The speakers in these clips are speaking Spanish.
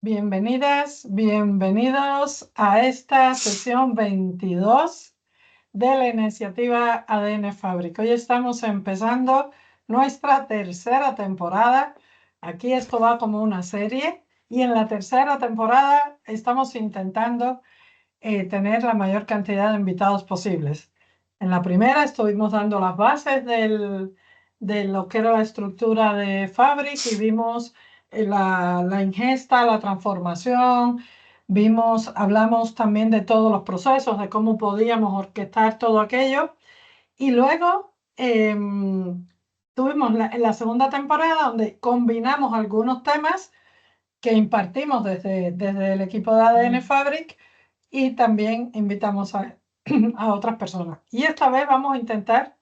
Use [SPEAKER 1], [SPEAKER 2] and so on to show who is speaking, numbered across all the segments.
[SPEAKER 1] Bienvenidas, bienvenidos a esta sesión 22 de la iniciativa ADN Fabric. Hoy estamos empezando nuestra tercera temporada. Aquí esto va como una serie y en la tercera temporada estamos intentando tener la mayor cantidad de invitados posibles. En la primera estuvimos dando las bases de lo que era la estructura de Fabric y vimos la ingesta, la transformación, hablamos también de todos los procesos, de cómo podíamos orquestar todo aquello. Y luego tuvimos en la segunda temporada donde combinamos algunos temas que impartimos desde el equipo de ADN Fabric y también invitamos a otras personas. Y esta vez vamos a intentar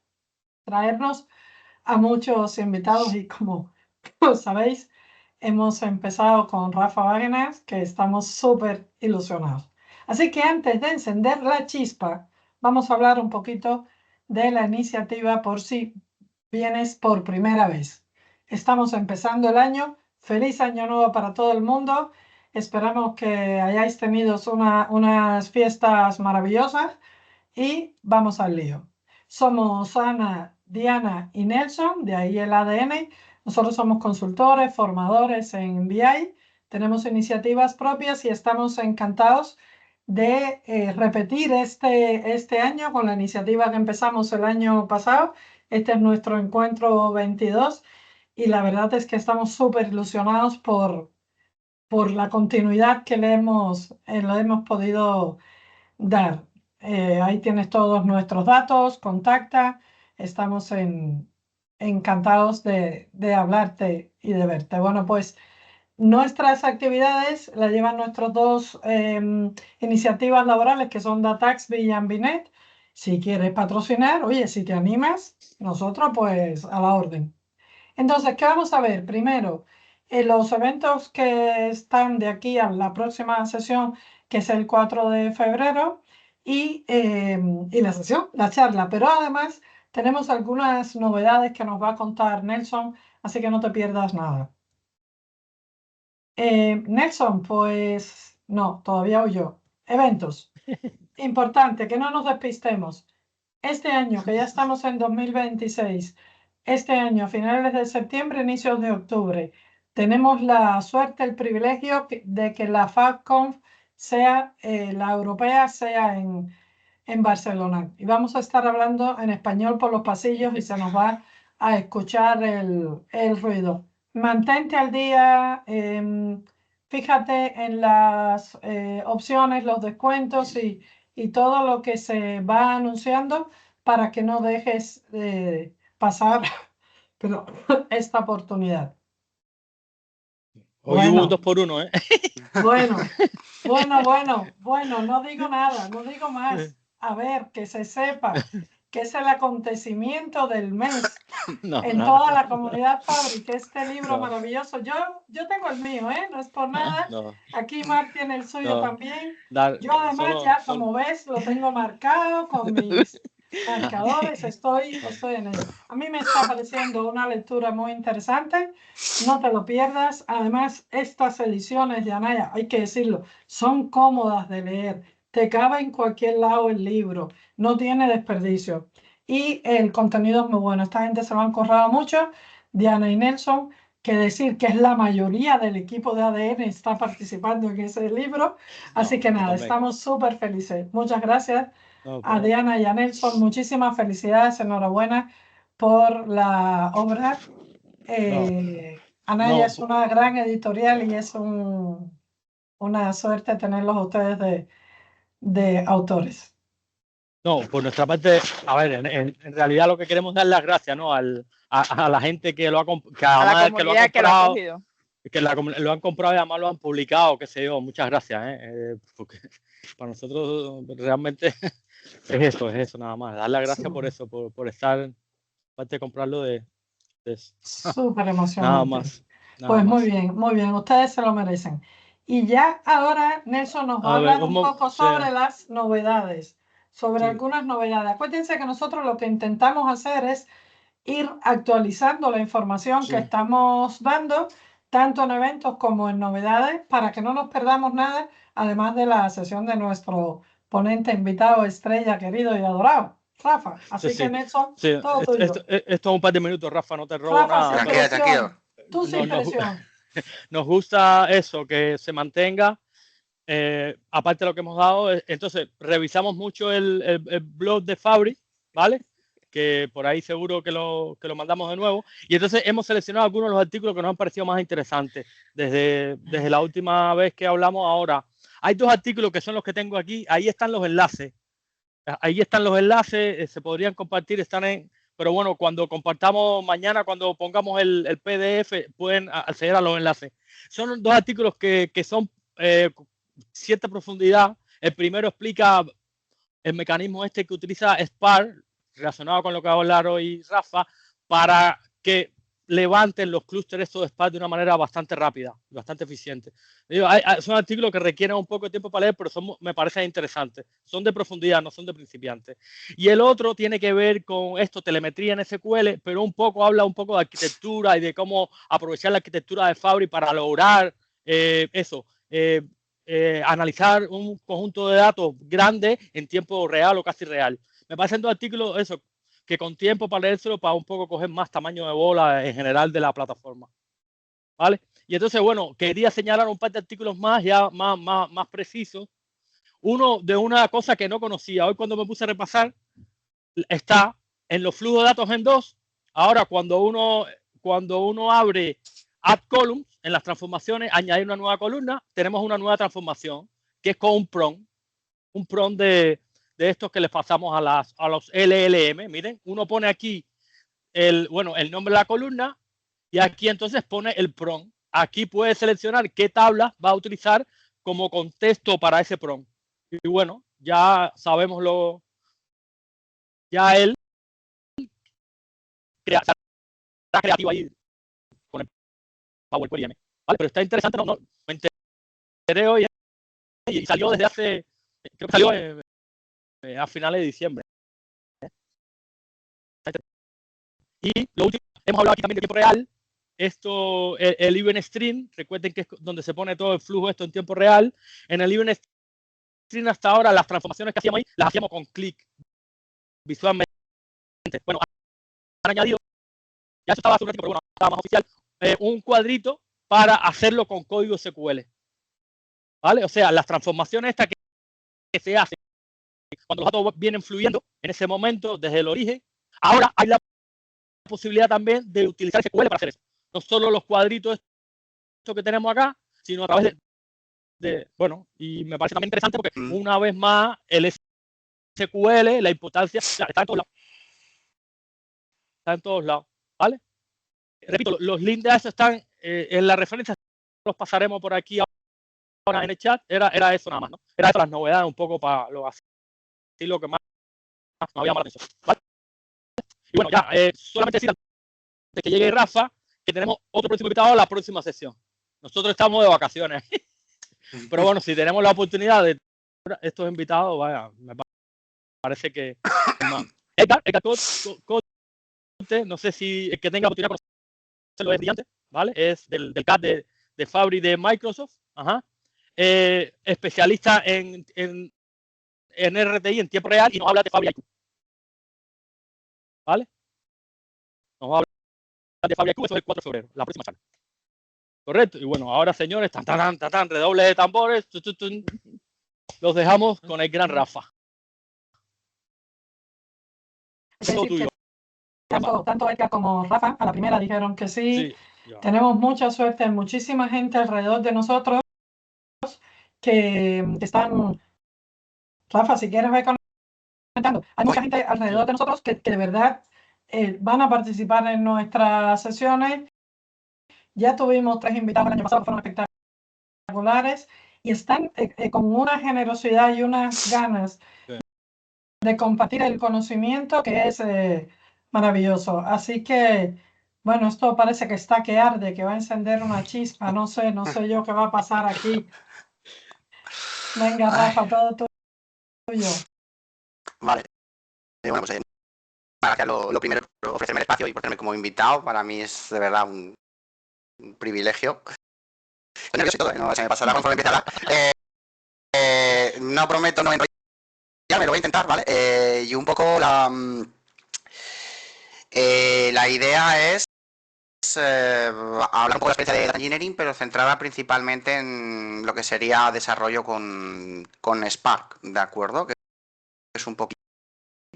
[SPEAKER 1] traernos a muchos invitados y como sabéis, hemos empezado con Rafa Wagner, que estamos súper ilusionados. Así que antes de encender la chispa, vamos a hablar un poquito de la iniciativa por si vienes por primera vez. Estamos empezando el año. Feliz año nuevo para todo el mundo. Esperamos que hayáis tenido unas fiestas maravillosas y vamos al lío. Somos Ana, Diana y Nelson, de ahí el ADN. Nosotros somos consultores, formadores en BI, tenemos iniciativas propias y estamos encantados de repetir este año con la iniciativa que empezamos el año pasado. Este es nuestro encuentro 22 y la verdad es que estamos súper ilusionados por la continuidad que le hemos podido dar. Ahí tienes todos nuestros datos, contacta. Estamos encantados de hablarte y de verte. Bueno, pues nuestras actividades las llevan nuestros dos iniciativas laborales que son Dataxby y Ambinet. Si quieres patrocinar, oye, si te animas, nosotros pues a la orden. Entonces, ¿qué vamos a ver? Primero, los eventos que están de aquí a la próxima sesión, que es el 4 de febrero, y la charla. Pero además tenemos algunas novedades que nos va a contar Nelson, así que no te pierdas nada. Nelson, pues no, todavía voy yo. Eventos. Importante, que no nos despistemos. Este año, que ya estamos en 2026, este año, a finales de septiembre, inicios de octubre, tenemos la suerte, el privilegio de que la FabConf sea, la europea, sea en Barcelona. Y vamos a estar hablando en español por los pasillos y se nos va a escuchar el ruido. Mantente al día, fíjate en las opciones, los descuentos y todo lo que se va anunciando para que no dejes de pasar pero, esta oportunidad.
[SPEAKER 2] Hoy hubo un 2x1, ¿eh?
[SPEAKER 1] Bueno, no digo nada, no digo más. A ver, que se sepa que es el acontecimiento del mes en toda la comunidad Fabric, este libro maravilloso. Yo tengo el mío, ¿eh? No es por nada. Aquí Mark tiene el suyo también. Yo además ya, como ves, lo tengo marcado con mis marcadores. Estoy en ello. A mí me está pareciendo una lectura muy interesante. No te lo pierdas. Además, estas ediciones de Anaya, hay que decirlo, son cómodas de leer. Te cabe en cualquier lado el libro. No tiene desperdicio. Y el contenido es muy bueno. Esta gente se lo han corrado mucho, Diana y Nelson, que decir que es la mayoría del equipo de ADN está participando en ese libro. Así que nada, estamos súper felices. Muchas gracias a Diana y a Nelson. Muchísimas felicidades, enhorabuena por la obra. Anaya es una gran editorial y es una suerte tenerlos a ustedes de autores.
[SPEAKER 2] No, por nuestra parte, a ver, en realidad lo que queremos es dar las gracias, ¿no? A la gente que lo ha comprado, que lo han comprado y además lo han publicado, qué sé yo. Muchas gracias, porque para nosotros realmente es eso nada más. Dar las gracias por eso, por estar, aparte de comprarlo de eso.
[SPEAKER 1] Súper emocionante.
[SPEAKER 2] Nada más.
[SPEAKER 1] Pues muy bien, ustedes se lo merecen. Y ya ahora Nelson nos va a hablar un poco sobre las novedades, sobre algunas novedades. Acuérdense que nosotros lo que intentamos hacer es ir actualizando la información que estamos dando tanto en eventos como en novedades, para que no nos perdamos nada, además de la sesión de nuestro ponente invitado estrella, querido y adorado, Rafa. Así que, Nelson, todo tuyo.
[SPEAKER 2] Esto es un par de minutos, Rafa, no te robo
[SPEAKER 1] Rafa,
[SPEAKER 2] nada.
[SPEAKER 1] sin presión. Tú sin presión.
[SPEAKER 2] Nos gusta eso, que se mantenga. Aparte de lo que hemos dado, entonces revisamos mucho el blog de Fabri, ¿vale? Que por ahí seguro que lo mandamos de nuevo. Y entonces hemos seleccionado algunos de los artículos que nos han parecido más interesantes desde la última vez que hablamos. Ahora, hay 2 artículos que son los que tengo aquí. Ahí están los enlaces. Se podrían compartir, pero bueno, cuando compartamos mañana, cuando pongamos el PDF, pueden acceder a los enlaces. Son 2 artículos que son cierta profundidad. El primero explica el mecanismo que utiliza Spark, relacionado con lo que va a hablar hoy Rafa, para que levanten los clústeres estos de Spark de una manera bastante rápida, bastante eficiente. Son artículos que requieren un poco de tiempo para leer, pero me parecen interesantes. Son de profundidad, no son de principiantes. Y el otro tiene que ver con telemetría en SQL, pero habla un poco de arquitectura y de cómo aprovechar la arquitectura de Fabri para lograr analizar un conjunto de datos grande en tiempo real o casi real. Me parecen 2 artículos que con tiempo para leérselo, para un poco coger más tamaño de bola en general de la plataforma, ¿vale? Y entonces, bueno, quería señalar un par de artículos más, ya más precisos. Uno de una cosa que no conocía. Hoy cuando me puse a repasar, está en los flujos de datos en 2. Ahora, cuando uno abre Add Columns, en las transformaciones, añadir una nueva columna, tenemos una nueva transformación, que es con un prompt de estos que les pasamos a los LLM. Miren, uno pone aquí el nombre de la columna y aquí entonces pone el prompt. Aquí puede seleccionar qué tabla va a utilizar como contexto para ese prompt. Y bueno, ya sabemos ya él está creativo ahí con el Power Query M. ¿Vale? Pero está interesante, me enteré hoy y salió desde hace, creo que salió a finales de diciembre. Y lo último, hemos hablado aquí también de tiempo real. Esto, el event stream, recuerden que es donde se pone todo el flujo esto en tiempo real. En el event stream hasta ahora las transformaciones que hacíamos ahí las hacíamos con clic visualmente. Bueno, han añadido, ya eso estaba hace un ratito, pero bueno, estaba más oficial, un cuadrito para hacerlo con código SQL. ¿Vale? O sea, las transformaciones estas que se hacen cuando los datos vienen fluyendo en ese momento desde el origen, ahora hay la posibilidad también de utilizar SQL para hacer eso. No solo los cuadritos estos que tenemos acá, sino a través bueno, y me parece también interesante porque una vez más el SQL, la importancia, está en todos lados. Está en todos lados, ¿vale? Repito, los links de eso están en la referencia, los pasaremos por aquí ahora en el chat. Era eso nada más, ¿no? Era eso las novedades un poco para lo que más me había llamado la atención, ¿vale? Y bueno, ya, solamente decir antes que llegue Rafa, que tenemos otro próximo invitado a la próxima sesión. Nosotros estamos de vacaciones. Pero bueno, si tenemos la oportunidad de estos invitados, vaya, me parece que... Edgar Cote, no sé si el que tenga la oportunidad de conocerlo es brillante, ¿vale? Es del CAD de Fabri de Microsoft. Ajá. Especialista en RTI en tiempo real y nos habla de Fabri IQ. ¿Vale? Nos va a hablar de Fabri IQ, eso es el 4 de febrero, la próxima charla. Correcto. Y bueno, ahora señores, redoble de tambores, los dejamos con el gran Rafa.
[SPEAKER 1] Todo tuyo. Tanto Edgar como Rafa a la primera dijeron que sí. Tenemos mucha suerte, muchísima gente alrededor de nosotros que están. Rafa, si quieres ver comentando, hay mucha gente alrededor de nosotros que de verdad van a participar en nuestras sesiones. Ya tuvimos 3 invitados el año pasado que fueron espectaculares y están con una generosidad y unas ganas de compartir el conocimiento que es maravilloso. Así que, bueno, esto parece que está que arde, que va a encender una chispa. No sé yo qué va a pasar aquí. Venga, Rafa, todo tuyo.
[SPEAKER 3] Vale. Bueno, pues gracias lo primero por ofrecerme el espacio y por tenerme como invitado. Para mí es de verdad un privilegio. Estoy nervioso y todo, no se me pasará conforme empiece a hablar. No prometo no enrollarme, lo voy a intentar, ¿vale? Y un poco la idea es hablar un poco de la experiencia de Data Engineering, pero centrada principalmente en lo que sería desarrollo con Spark, ¿de acuerdo? Que es un poquito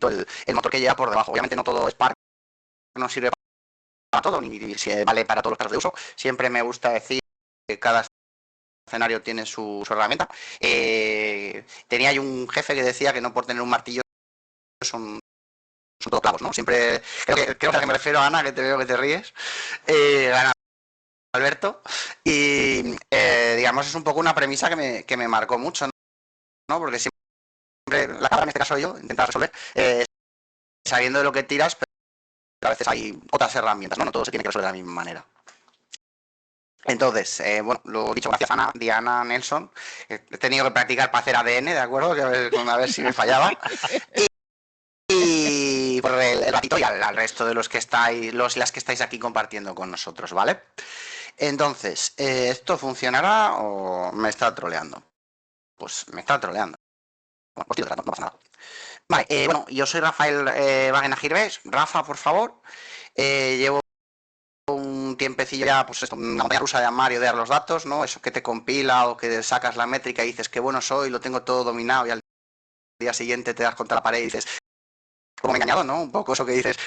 [SPEAKER 3] el motor que lleva por debajo. Obviamente no todo Spark no sirve para todo, ni si vale para todos los casos de uso. Siempre me gusta decir que cada escenario tiene su herramienta. Tenía ahí un jefe que decía que no por tener un martillo son todos clavos, ¿no? Siempre, creo que a la que me refiero, Ana, que te veo que te ríes, Ana, Alberto, y digamos es un poco una premisa que me marcó mucho, ¿no? Porque siempre, la cámara en este caso yo, intentar resolver, sabiendo de lo que tiras, pero a veces hay otras herramientas, ¿no? No todo se tiene que resolver de la misma manera. Entonces, bueno, lo dicho, gracias a Diana Nelson, he tenido que practicar para hacer ADN, ¿de acuerdo? A ver si me fallaba. Y por el ratito y al resto de los que estáis, las que estáis aquí compartiendo con nosotros, ¿vale? Entonces, ¿esto funcionará o me está troleando? Pues me está troleando. Bueno, pues no pasa nada. Vale, bueno, yo soy Rafael Wagner Girvés. Rafa, por favor. Llevo un tiempecillo ya, pues esto, una montaña rusa de amar y odiar los datos, ¿no? Eso que te compila o que sacas la métrica y dices que bueno soy, lo tengo todo dominado y al día siguiente te das contra la pared y dices, como me he engañado, ¿no? Un poco eso que dices,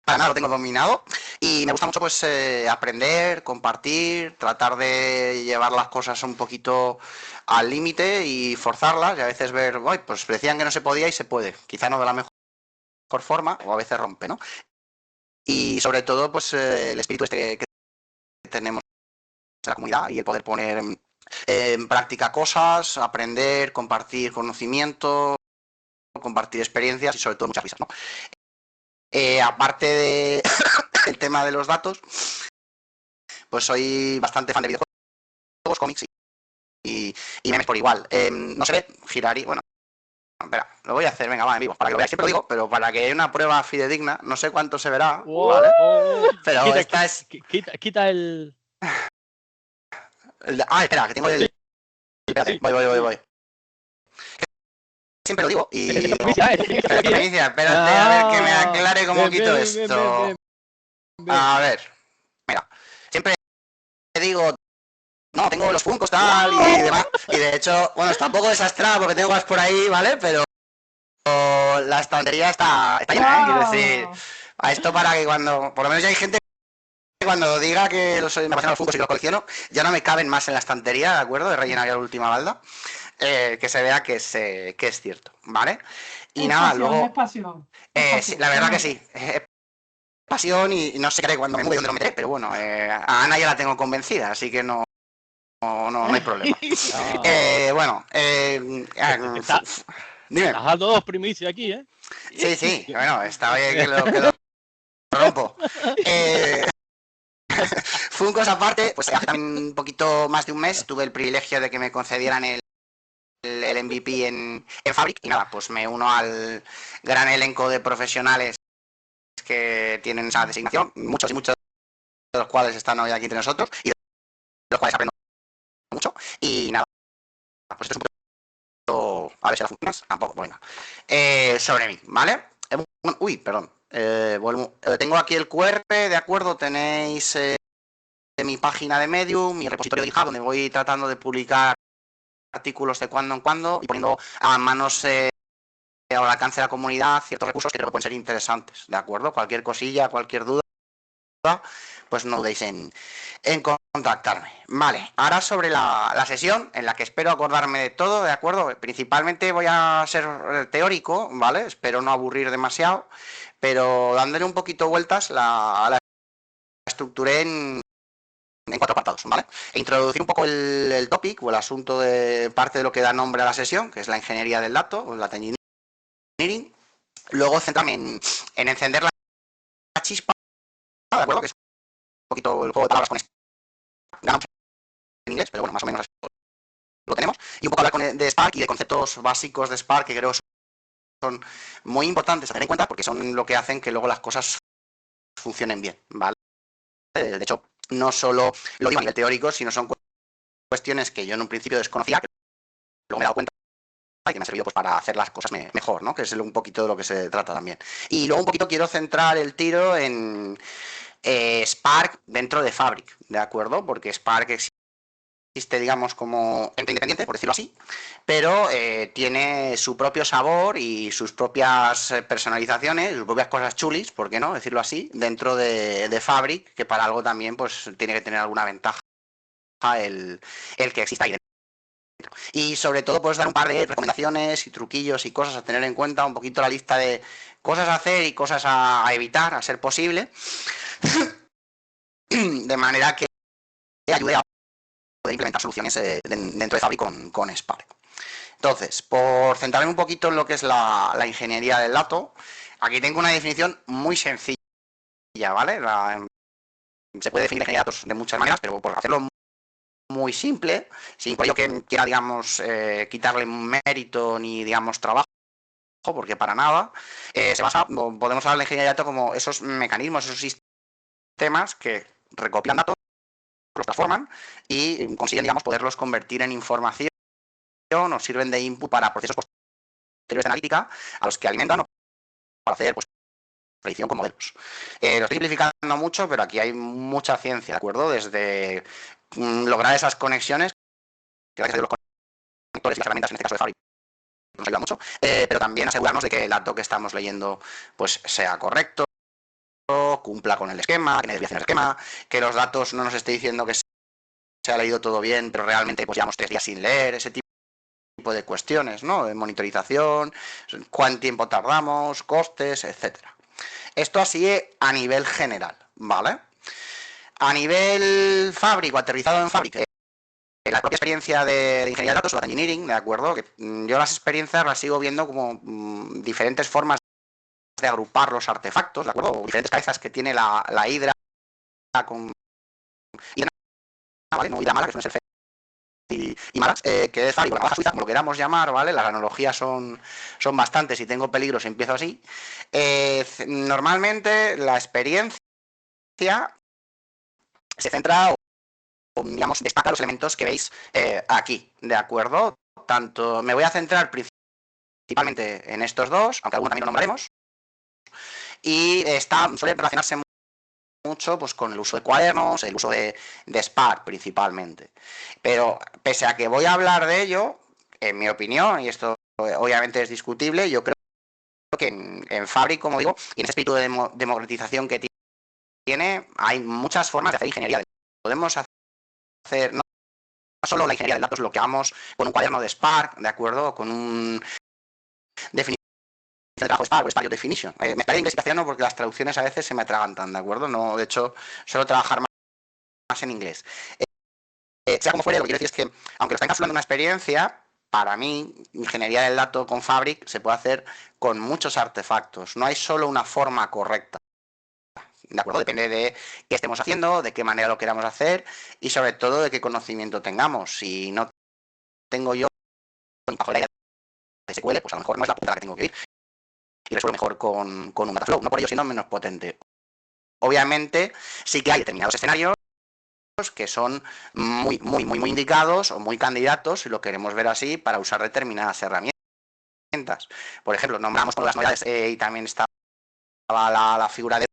[SPEAKER 3] para nada lo tengo dominado y me gusta mucho pues aprender, compartir, tratar de llevar las cosas un poquito al límite y forzarlas y a veces ver, pues decían que no se podía y se puede, quizá no de la mejor forma o a veces rompe, ¿no? Y sobre todo pues el espíritu este que tenemos en la comunidad y el poder poner en práctica cosas, aprender, compartir conocimiento, compartir experiencias y sobre todo muchas risas, ¿no? Aparte de el tema de los datos, pues soy bastante fan de videojuegos, cómics y memes por igual. No se ve, giraría, bueno, espera, lo voy a hacer, venga, va, en vivo, para que lo veáis, siempre lo digo, pero para que haya una prueba fidedigna, no sé cuánto se verá, ¿vale? Pero esta es...
[SPEAKER 2] Quita el...
[SPEAKER 3] espera, que tengo el... Espérate, voy. Siempre lo digo y... Espérate, a ver que me aclare cómo quito esto. A ver, mira, siempre digo, no, tengo los funcos tal y demás, y de hecho, bueno, está un poco desastrado porque tengo cosas por ahí, ¿vale? Pero la estantería está llena, quiero decir, a esto para que cuando, por lo menos ya hay gente que cuando diga que me pasan los funcos y los colecciono, ya no me caben más en la estantería, ¿de acuerdo? He rellenado ya la última balda. Que se vea que es cierto, ¿vale? Y nada, luego...
[SPEAKER 1] Es pasión.
[SPEAKER 3] Sí, la verdad que sí. Pasión y no sé qué haré cuando me mueve dónde lo meteré, pero bueno, a Ana ya la tengo convencida, así que no hay problema. Bueno,
[SPEAKER 2] dime. Has dado dos primicias aquí, ¿eh?
[SPEAKER 3] Sí, bueno, está bien que lo rompo. Funcos aparte, pues hace también un poquito más de un mes tuve el privilegio de que me concedieran el MVP en Fabric y nada, pues me uno al gran elenco de profesionales que tienen esa designación, muchos de los cuales están hoy aquí entre nosotros y de los cuales aprendo mucho y nada, pues esto es un poquito, a ver si las funciones, tampoco, bueno, sobre mí, ¿vale? Uy, perdón, tengo aquí el QR, de acuerdo, tenéis mi página de Medium, mi repositorio de GitHub, donde voy tratando de publicar artículos de cuando en cuando y poniendo a manos al alcance de la comunidad ciertos recursos que creo que pueden ser interesantes, ¿de acuerdo? Cualquier cosilla, cualquier duda, pues no dudéis en contactarme. Vale, ahora sobre la sesión en la que espero acordarme de todo, ¿de acuerdo? Principalmente voy a ser teórico, ¿vale? Espero no aburrir demasiado, pero dándole un poquito vueltas la estructuré en 4 apartados, ¿vale? Introducir un poco el topic o el asunto de parte de lo que da nombre a la sesión, que es la ingeniería del dato, o la engineering. Luego centrarme en encender la chispa, ¿de acuerdo? Que es un poquito el juego de palabras con ganamos en inglés, pero bueno, más o menos lo tenemos. Y un poco hablar de Spark y de conceptos básicos de Spark que creo son muy importantes a tener en cuenta porque son lo que hacen que luego las cosas funcionen bien, ¿vale? De hecho, no solo lo digo a nivel teórico, sino son cuestiones que yo en un principio desconocía, que luego me he dado cuenta y que me ha servido pues, para hacer las cosas mejor, ¿no? Que es un poquito de lo que se trata también. Y luego un poquito quiero centrar el tiro en Spark dentro de Fabric, ¿de acuerdo? Porque Spark existe, digamos, como ente independiente, por decirlo así, pero tiene su propio sabor y sus propias personalizaciones, sus propias cosas chulis, ¿por qué no? Decirlo así, dentro de Fabric, que para algo también pues tiene que tener alguna ventaja el que exista ahí dentro. Y sobre todo puedes dar un par de recomendaciones y truquillos y cosas a tener en cuenta, un poquito la lista de cosas a hacer y cosas a evitar, a ser posible, de manera que ayude a poder implementar soluciones dentro de Fabric con Spark. Entonces, por centrarme un poquito en lo que es la ingeniería del dato, aquí tengo una definición muy sencilla, ¿vale? Se puede definir ingeniería de datos de muchas maneras, pero por hacerlo muy simple, sin por ello que quiera, digamos, quitarle mérito ni, digamos, trabajo, porque para nada, se basa, podemos hablar de ingeniería de datos como esos mecanismos, esos sistemas que recopilan datos, los transforman y consiguen, digamos, poderlos convertir en información, o sirven de input para procesos posteriores de analítica, a los que alimentan o para hacer pues, predicción con modelos. Lo estoy simplificando mucho, pero aquí hay mucha ciencia, ¿de acuerdo? Desde lograr esas conexiones, que gracias a Dios los conectores y las herramientas, en este caso de Fabric, nos ayuda mucho, pero también asegurarnos de que el dato que estamos leyendo pues sea correcto, cumpla con el esquema, que no haya desviación del esquema, que los datos no nos esté diciendo que se ha leído todo bien, pero realmente pues llevamos 3 días sin leer, ese tipo de cuestiones, ¿no? De monitorización, cuánto tiempo tardamos, costes, etcétera. Esto así a nivel general, ¿vale? A nivel Fabric o aterrizado en Fabric, la propia experiencia de ingeniería de datos o de engineering, ¿de acuerdo? Que yo las experiencias las sigo viendo como diferentes formas de agrupar los artefactos, ¿de acuerdo? O diferentes cabezas que tiene la hidra con hidra, ¿vale? No hidra mala, que suele ser y malas, que es Fabric, o la baja suiza, como lo queramos llamar, ¿vale? Las analogías son bastantes, si tengo peligros empiezo así. Normalmente la experiencia se centra o digamos, destaca los elementos que veis aquí, ¿de acuerdo? Tanto me voy a centrar principalmente en estos dos, aunque algunos también lo nombraremos, y suele relacionarse mucho pues, con el uso de cuadernos, el uso de Spark principalmente. Pero pese a que voy a hablar de ello, en mi opinión, y esto obviamente es discutible, yo creo que en Fabric, como digo, y en ese espíritu de democratización que tiene, hay muchas formas de hacer ingeniería. Podemos hacer no solo la ingeniería de datos, lo que hagamos con un cuaderno de Spark, ¿de acuerdo? Con un definición de trabajo Spark o Spark Definition. Me estaré inglés y castellano porque las traducciones a veces se me atragantan, ¿de acuerdo? No, de hecho, suelo trabajar más en inglés. Sea como fuere, lo que quiero decir es que, aunque lo está encapsulando una experiencia, para mí, ingeniería del dato con Fabric se puede hacer con muchos artefactos. No hay solo una forma correcta. ¿De acuerdo? Depende de qué estemos haciendo, de qué manera lo queramos hacer y sobre todo de qué conocimiento tengamos. Si no tengo yo bajo la idea de SQL, pues a lo mejor no es la punta a la que tengo que ir y resuelvo mejor con un Dataflow, no por ello siendo menos potente. Obviamente sí que hay determinados escenarios que son muy indicados o muy candidatos, si lo queremos ver así, para usar determinadas herramientas. Por ejemplo, nombramos con las novedades y también estaba la figura de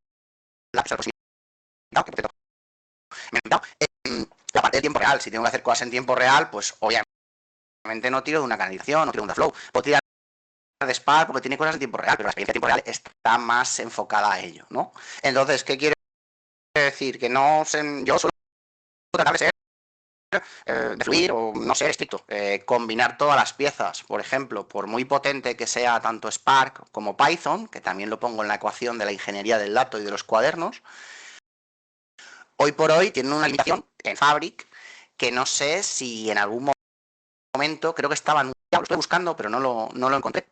[SPEAKER 3] la la parte de tiempo real. Si tengo que hacer cosas en tiempo real, pues obviamente no tiro de una canalización, no tiro de un Dataflow. Puedo tirar de Spark porque tiene cosas en tiempo real, pero la experiencia de tiempo real está más enfocada a ello, ¿no? Entonces, ¿qué quiere decir? Que no yo suelo tratar de ser de fluir o no ser estricto, combinar todas las piezas, por ejemplo, por muy potente que sea tanto Spark como Python, que también lo pongo en la ecuación de la ingeniería del dato y de los cuadernos, hoy por hoy tienen una limitación en Fabric que no sé si en algún momento, creo que estaba anunciado, lo estoy buscando, pero no lo encontré.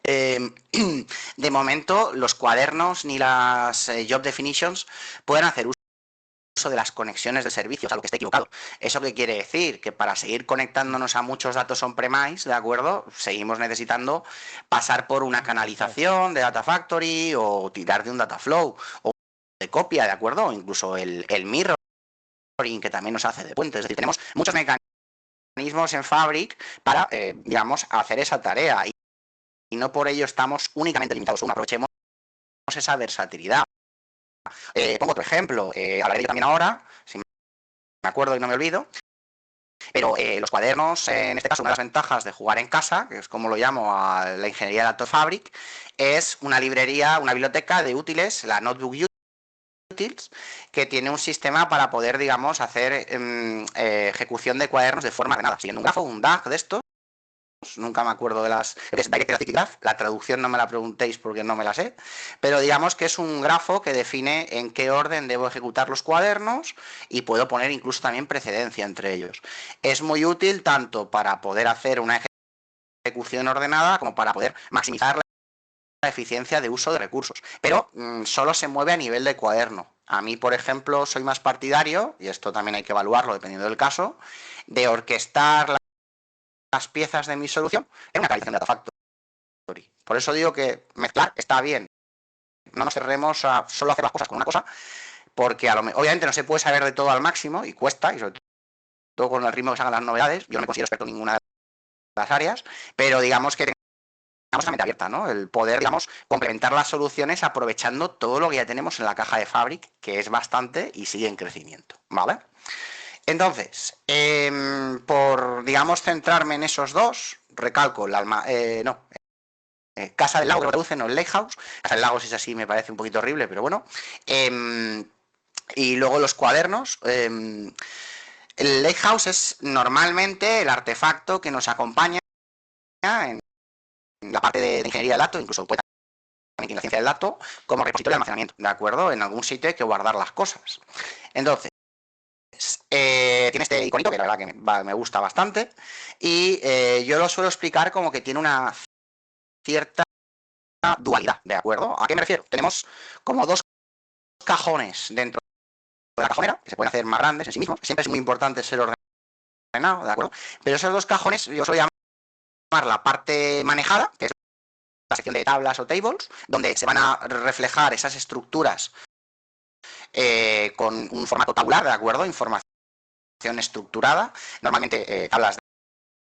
[SPEAKER 3] De momento, los cuadernos ni las job definitions pueden hacer uso de las conexiones de servicios, a lo que esté equivocado. ¿Eso qué quiere decir? Que para seguir conectándonos a muchos datos on-premise, ¿de acuerdo? Seguimos necesitando pasar por una canalización de Data Factory o tirar de un Dataflow o de copia, ¿de acuerdo? O incluso el mirror monitoring, que también nos hace de puente. Es decir, tenemos muchos mecanismos en Fabric para, digamos, hacer esa tarea. Y no por ello estamos únicamente limitados a uno. Aprovechemos esa versatilidad. Pongo otro ejemplo. Hablaré yo también ahora, si me acuerdo y no me olvido. Pero los cuadernos, en este caso, una de las ventajas de jugar en casa, que es como lo llamo a la ingeniería de datos Fabric, es una librería, una biblioteca de útiles, la Notebook Utils, que tiene un sistema para poder, digamos, hacer ejecución de cuadernos de forma ordenada, siguiendo un grafo, un DAG de estos. Nunca me acuerdo de las... Es Directed Graph, la traducción no me la preguntéis porque no me la sé, pero digamos que es un grafo que define en qué orden debo ejecutar los cuadernos y puedo poner incluso también precedencia entre ellos. Es muy útil tanto para poder hacer una ejecución ordenada como para poder maximizar la eficiencia de uso de recursos, pero solo se mueve a nivel de cuaderno. A mí, por ejemplo, soy más partidario, y esto también hay que evaluarlo dependiendo del caso, de orquestar las piezas de mi solución en una calibración de Data Factory. Por eso digo que mezclar está bien. No nos cerremos a solo hacer las cosas con una cosa, porque obviamente no se puede saber de todo al máximo y cuesta, y sobre todo con el ritmo que se hagan las novedades. Yo no me considero experto en ninguna de las áreas, pero digamos que tenemos la mente abierta, ¿no? El poder, digamos, complementar las soluciones aprovechando todo lo que ya tenemos en la caja de Fabric, que es bastante y sigue en crecimiento, ¿vale? Entonces, por, digamos, centrarme en esos dos, recalco, Casa del Lago, que lo traducen, no el Lakehouse. Casa del Lago, si es así, me parece un poquito horrible, pero bueno. Y luego los cuadernos. El Lakehouse es normalmente el artefacto que nos acompaña en la parte de ingeniería del dato, incluso puede también en la ciencia del dato, como repositorio de almacenamiento, ¿de acuerdo? En algún sitio hay que guardar las cosas. Entonces, tiene este iconito que la verdad que me gusta bastante y yo lo suelo explicar como que tiene una cierta dualidad, ¿de acuerdo? ¿A qué me refiero? Tenemos como dos cajones dentro de la cajonera, que se pueden hacer más grandes en sí mismos, siempre es muy importante ser ordenado, ¿de acuerdo? Pero esos dos cajones yo suelo llamar la parte manejada, que es la sección de tablas o tables, donde se van a reflejar esas estructuras con un formato tabular, ¿de acuerdo? Información estructurada, normalmente tablas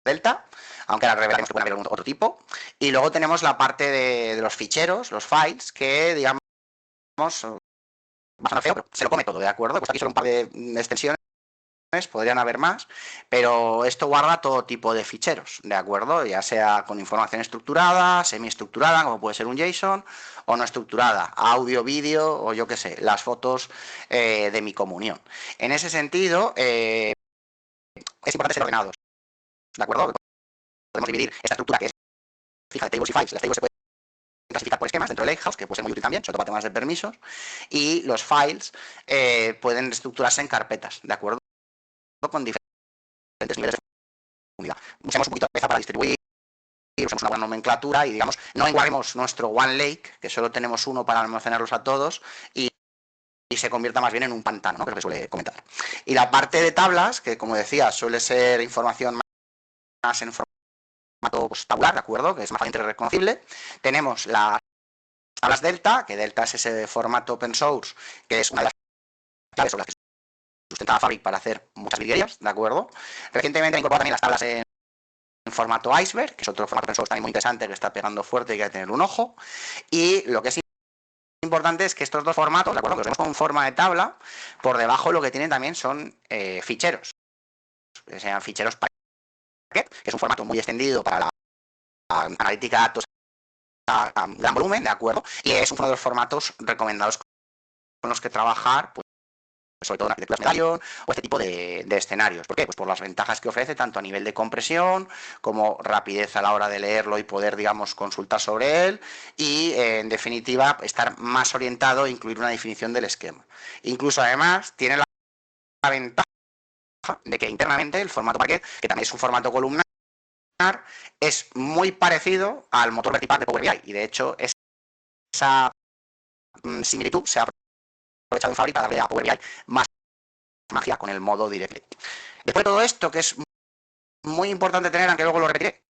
[SPEAKER 3] delta, aunque ahora revelaremos que puede haber otro tipo. Y luego tenemos la parte de los ficheros, los files, que digamos, va a sonar feo, pero se lo come todo, ¿de acuerdo? Pues aquí solo un par de extensiones, podrían haber más, pero esto guarda todo tipo de ficheros, ¿de acuerdo? Ya sea con información estructurada, semiestructurada, como puede ser un JSON, o no estructurada, audio, vídeo, o yo qué sé, las fotos de mi comunión. En ese sentido, es importante ser ordenados, ¿de acuerdo? Podemos dividir esta estructura que es fija de tables y files. Las tables se pueden clasificar por esquemas dentro de Lakehouse, que puede ser muy útil también, sobre todo para temas de permisos, y los files pueden estructurarse en carpetas, ¿de acuerdo? Con diferentes niveles de profundidad. Usemos un poquito de cabeza para distribuir, usemos una buena nomenclatura y, digamos, no enguarremos nuestro One Lake, que solo tenemos uno para almacenarlos a todos, y se convierta más bien en un pantano, ¿no? Que se suele comentar. Y la parte de tablas, que como decía, suele ser información más en formato pues, tabular, ¿de acuerdo? Que es más fácilmente reconocible. Tenemos las tablas Delta, que Delta es ese formato open source, que es una de las claves sobre las que sustenta Fabric para hacer muchas librerías, ¿de acuerdo? Recientemente han incorporado también las tablas en formato Iceberg, que es otro formato open source también muy interesante que está pegando fuerte y que hay que tener un ojo. Y lo que es importante es que estos dos formatos, ¿de acuerdo? Que los vemos con forma de tabla, por debajo lo que tienen también son ficheros, que sean ficheros Parquet, que es un formato muy extendido para la analítica de datos a gran volumen, ¿de acuerdo? Y es uno de los formatos recomendados con los que trabajar, pues, sobre todo en arquitecturas medallion o este tipo de escenarios. ¿Por qué? Pues por las ventajas que ofrece tanto a nivel de compresión como rapidez a la hora de leerlo y poder, digamos, consultar sobre él y, en definitiva, estar más orientado e incluir una definición del esquema. Incluso, además, tiene la ventaja de que internamente el formato Parquet, que también es un formato columnar, es muy parecido al motor vertical de Power BI y, de hecho, esa similitud se ha aprovechado en Fabric para darle a Power BI más magia con el modo directly. Después de todo esto, que es muy importante tener, aunque luego lo repetiré,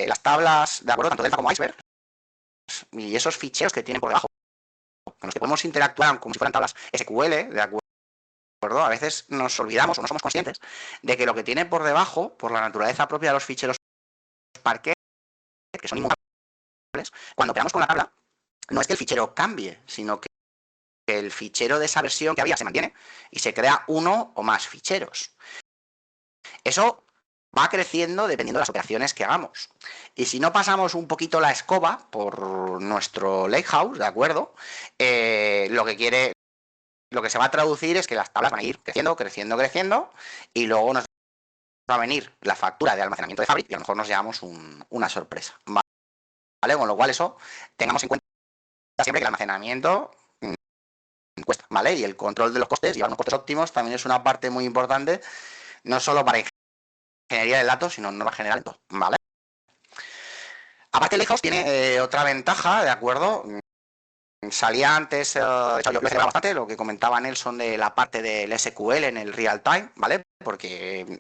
[SPEAKER 3] las tablas, de acuerdo, tanto Delta como Iceberg, y esos ficheros que tienen por debajo, con los que podemos interactuar como si fueran tablas SQL, de acuerdo, A veces nos olvidamos o no somos conscientes de que lo que tiene por debajo, por la naturaleza propia de los ficheros Parquet, que son inmutables, cuando operamos con la tabla, no es que el fichero cambie, sino que el fichero de esa versión que había se mantiene y se crea uno o más ficheros. Eso va creciendo dependiendo de las operaciones que hagamos. Y si no pasamos un poquito la escoba por nuestro lakehouse, ¿de acuerdo? Lo que se va a traducir es que las tablas van a ir creciendo, creciendo, creciendo, y luego nos va a venir la factura de almacenamiento de Fabric y a lo mejor nos llevamos una sorpresa. ¿Vale? Con lo cual eso tengamos en cuenta siempre que el almacenamiento cuesta, ¿vale? Y el control de los costes, llevar unos costes óptimos, también es una parte muy importante, no solo para ingeniería de datos, sino en norma general en todo, ¿vale? Aparte, Lakehouse tiene otra ventaja, ¿de acuerdo? Salía antes, yo lo celebraba bastante, lo que comentaba Nelson de la parte del SQL en el real time, ¿vale? Porque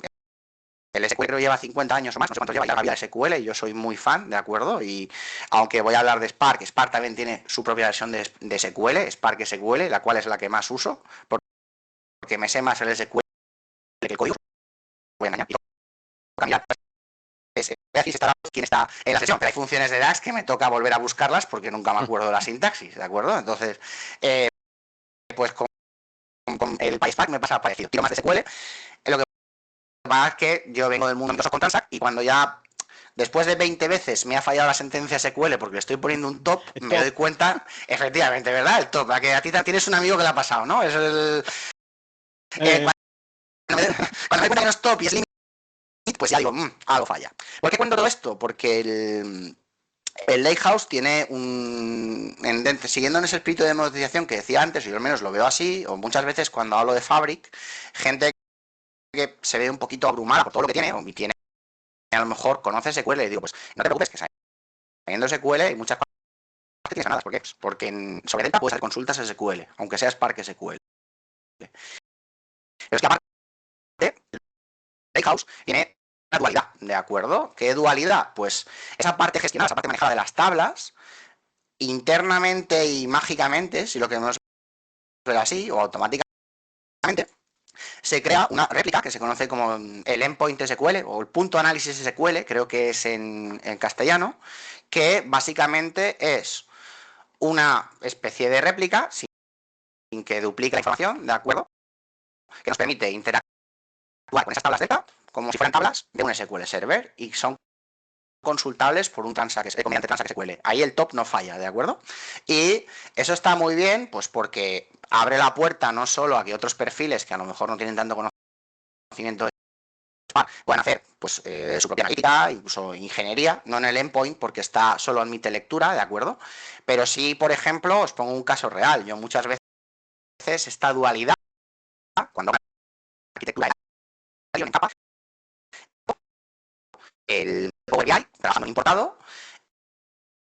[SPEAKER 3] el SQL creo lleva 50 años o más, no sé cuánto lleva ya la vida de SQL, y yo soy muy fan, ¿de acuerdo? Y aunque voy a hablar de Spark, Spark también tiene su propia versión de SQL, Spark SQL, la cual es la que más uso, porque me sé más el SQL que el código. Voy a engañar y cambiar. Voy a decir quién está en la sesión, pero hay funciones de DAX que me toca volver a buscarlas porque nunca me acuerdo de la sintaxis, ¿de acuerdo? Entonces, pues con el PySpark me pasa parecido. Tiro más de SQL. Lo que pasa es que yo vengo del mundo con Transact y cuando ya después de 20 veces me ha fallado la sentencia SQL porque le estoy poniendo un top, me doy cuenta, efectivamente, ¿verdad? El top, a que a ti tienes un amigo que le ha pasado, ¿no? Es el... cuando me doy cuenta que no es top y es limit, pues ya digo, algo falla. ¿Por qué cuento todo esto? Porque el Lakehouse tiene siguiendo en ese espíritu de monetización que decía antes, y yo al menos lo veo así, o muchas veces cuando hablo de Fabric, gente que se ve un poquito abrumada por todo lo que tiene, o tiene a lo mejor conoce SQL, y digo, pues no te preocupes, que sabiendo SQL hay muchas cosas que tienes ganadas. ¿Por qué? Porque sobre Delta puedes hacer consultas SQL, aunque sea Spark SQL. Pero es que aparte, Lakehouse tiene una dualidad, ¿de acuerdo? ¿Qué dualidad? Pues esa parte gestionada, esa parte manejada de las tablas, internamente y mágicamente, si lo queremos ver así, o automáticamente, se crea una réplica que se conoce como el endpoint SQL o el punto análisis SQL, creo que es en castellano, que básicamente es una especie de réplica sin que duplique la información, ¿de acuerdo? Que nos permite interactuar con esas tablas de data como si fueran tablas de un SQL Server y son consultables por un mediante Transact SQL. Ahí el top no falla, ¿de acuerdo? Y eso está muy bien, pues porque abre la puerta no solo a que otros perfiles que a lo mejor no tienen tanto conocimiento de Spark puedan hacer pues su propia analítica, incluso ingeniería, no en el endpoint porque está solo admite lectura, ¿de acuerdo? Pero sí, por ejemplo, os pongo un caso real. Yo muchas veces esta dualidad, cuando arquitectura en capas, el Power BI, trabajando en importado,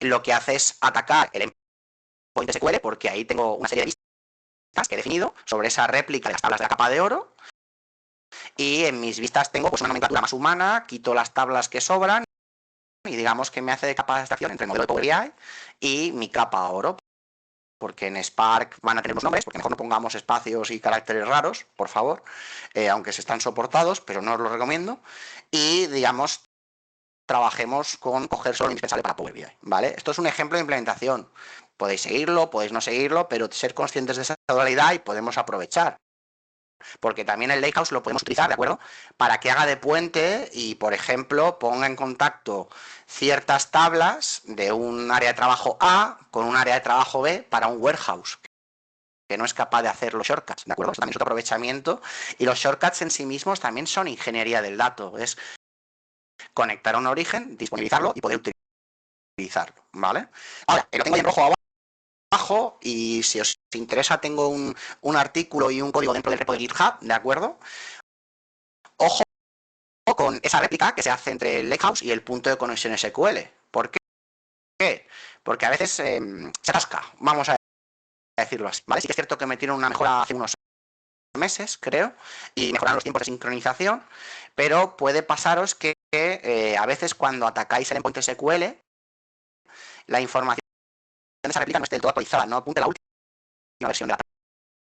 [SPEAKER 3] lo que hace es atacar el endpoint SQL porque ahí tengo una serie de vistas que he definido sobre esa réplica de las tablas de la capa de oro y en mis vistas tengo pues una nomenclatura más humana, quito las tablas que sobran y digamos que me hace de capa de abstracción entre el modelo de Power BI y mi capa oro, porque en Spark van a tener los nombres, porque mejor no pongamos espacios y caracteres raros, por favor, aunque se están soportados, pero no os lo recomiendo, y digamos trabajemos con coger solo lo indispensable para Power BI, ¿vale? Esto es un ejemplo de implementación. Podéis seguirlo, podéis no seguirlo, pero ser conscientes de esa dualidad y podemos aprovechar. Porque también el Lakehouse lo podemos utilizar, ¿de acuerdo? Para que haga de puente y, por ejemplo, ponga en contacto ciertas tablas de un área de trabajo A con un área de trabajo B para un warehouse que no es capaz de hacer los shortcuts, ¿de acuerdo? Eso también es otro aprovechamiento. Y los shortcuts en sí mismos también son ingeniería del dato. Es conectar a un origen, disponibilizarlo y poder utilizarlo, ¿vale? Ahora, lo tengo ahí en rojo abajo y si os interesa tengo un artículo y un código dentro del repo de GitHub, ¿de acuerdo? Ojo con esa réplica que se hace entre el Lakehouse y el punto de conexión SQL. ¿Por qué? Porque a veces se atasca, vamos a decirlo así, ¿vale? Sí que es cierto que metieron una mejora hace unos meses, creo, y mejoraron los tiempos de sincronización, pero puede pasaros que a veces cuando atacáis el endpoint SQL, la información de esa réplica no esté del todo actualizada, no apunte la última versión de la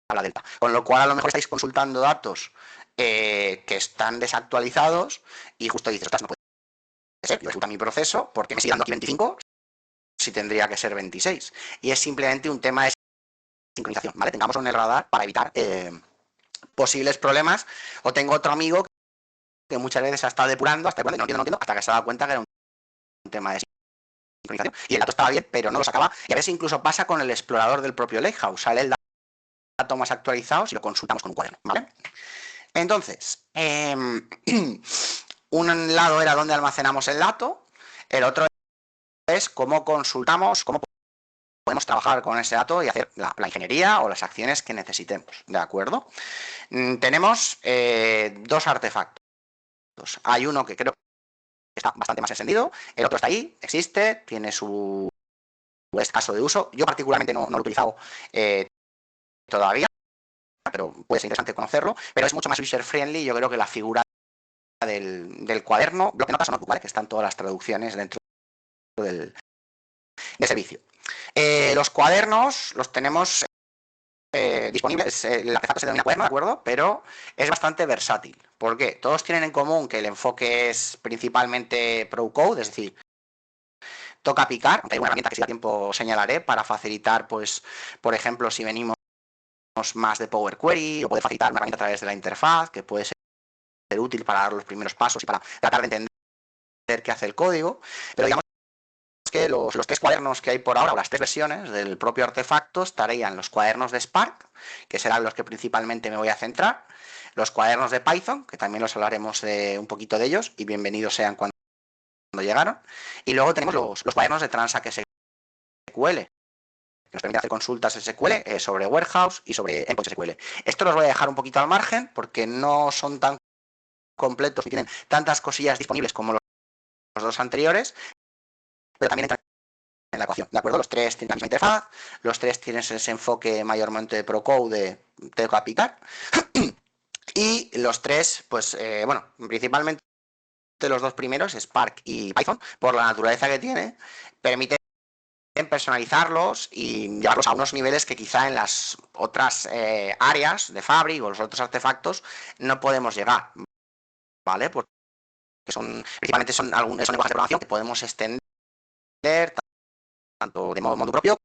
[SPEAKER 3] tabla delta. Con lo cual a lo mejor estáis consultando datos que están desactualizados y justo dices, ostras, no puede ser, yo ejecuto mi proceso, ¿por qué me sigue dando aquí 25 si tendría que ser 26? Y es simplemente un tema de sincronización, ¿vale? Tengamos en el radar para evitar posibles problemas. O tengo otro amigo que muchas veces ha estado depurando, hasta que no entiendo, hasta que se ha dado cuenta que era un tema de sincronización. Y el dato estaba bien, pero no lo sacaba. Y a veces incluso pasa con el explorador del propio Lakehouse. Sale el dato más actualizado si lo consultamos con un cuaderno, ¿vale? Entonces, un lado era dónde almacenamos el dato, el otro es cómo consultamos, cómo podemos trabajar con ese dato y hacer la ingeniería o las acciones que necesitemos, ¿de acuerdo? Tenemos dos artefactos. Hay uno que creo que está bastante más extendido, el otro está ahí, existe, tiene su escaso de uso. Yo particularmente no lo he utilizado todavía, pero puede ser interesante conocerlo, pero es mucho más user-friendly, yo creo que la figura del cuaderno, bloque de notas o notebook, ¿vale? Que están todas las traducciones dentro del servicio. Los cuadernos los tenemos disponibles, el artefacto se denomina cuaderno, ¿de acuerdo? Pero es bastante versátil. ¿Por qué? Todos tienen en común que el enfoque es principalmente pro-code, es decir, toca picar, aunque hay una herramienta que si a tiempo señalaré para facilitar, pues, por ejemplo, si venimos más de Power Query, o puede facilitar una herramienta a través de la interfaz, que puede ser útil para dar los primeros pasos y para tratar de entender qué hace el código, pero digamos que los tres cuadernos que hay por ahora, o las tres versiones del propio artefacto, estarían los cuadernos de Spark, que serán los que principalmente me voy a centrar, los cuadernos de Python, que también los hablaremos un poquito de ellos, y bienvenidos sean cuando llegaron, y luego tenemos los cuadernos de Transact SQL, que nos permiten hacer consultas SQL sobre Warehouse y sobre Endpoint SQL. Esto los voy a dejar un poquito al margen, porque no son tan completos y tienen tantas cosillas disponibles como los dos anteriores, pero también entran en la ecuación, ¿de acuerdo? Los tres tienen la misma interfaz, los tres tienen ese enfoque mayormente de pro-code, de tengo que picar, y los tres, pues, bueno, principalmente los dos primeros, Spark y Python, por la naturaleza que tiene, permiten personalizarlos y llevarlos a unos niveles que quizá en las otras áreas de Fabric o los otros artefactos no podemos llegar, ¿vale? Porque principalmente son lenguajes de programación que podemos extender tanto de modo propio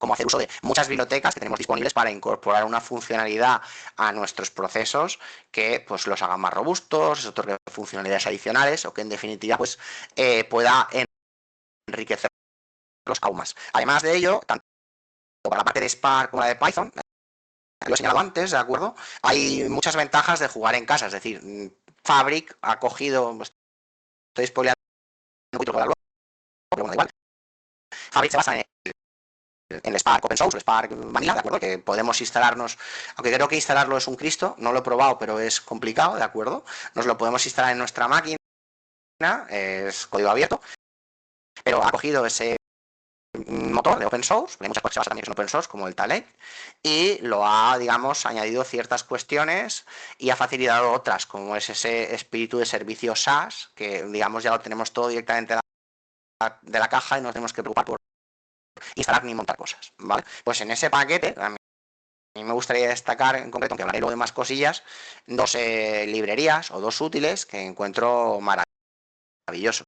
[SPEAKER 3] como hacer uso de muchas bibliotecas que tenemos disponibles para incorporar una funcionalidad a nuestros procesos que pues los hagan más robustos, otorgue funcionalidades adicionales o que en definitiva pues pueda enriquecerlos aún más. Además de ello, tanto para la parte de Spark como la de Python, lo he señalado antes, ¿de acuerdo? Hay muchas ventajas de jugar en casa, es decir, Fabric ha cogido, estoy spoileando un poquito de pero bueno, igual. Fabric se basa en el Spark Open Source, el Spark Vanilla, ¿de acuerdo? Que podemos instalarnos, aunque creo que instalarlo es un Cristo, no lo he probado, pero es complicado, ¿de acuerdo? Nos lo podemos instalar en nuestra máquina, es código abierto, pero ha cogido ese motor de open source, hay muchas cosas que se basan también en open source, como el Talend, y lo ha, digamos, añadido ciertas cuestiones y ha facilitado otras, como es ese espíritu de servicio SaaS, que, digamos, ya lo tenemos todo directamente de la caja y no nos tenemos que preocupar por instalar ni montar cosas, ¿vale? Pues en ese paquete, a mí me gustaría destacar en concreto, aunque hablaré luego de más cosillas, dos librerías o dos útiles que encuentro maravillosos.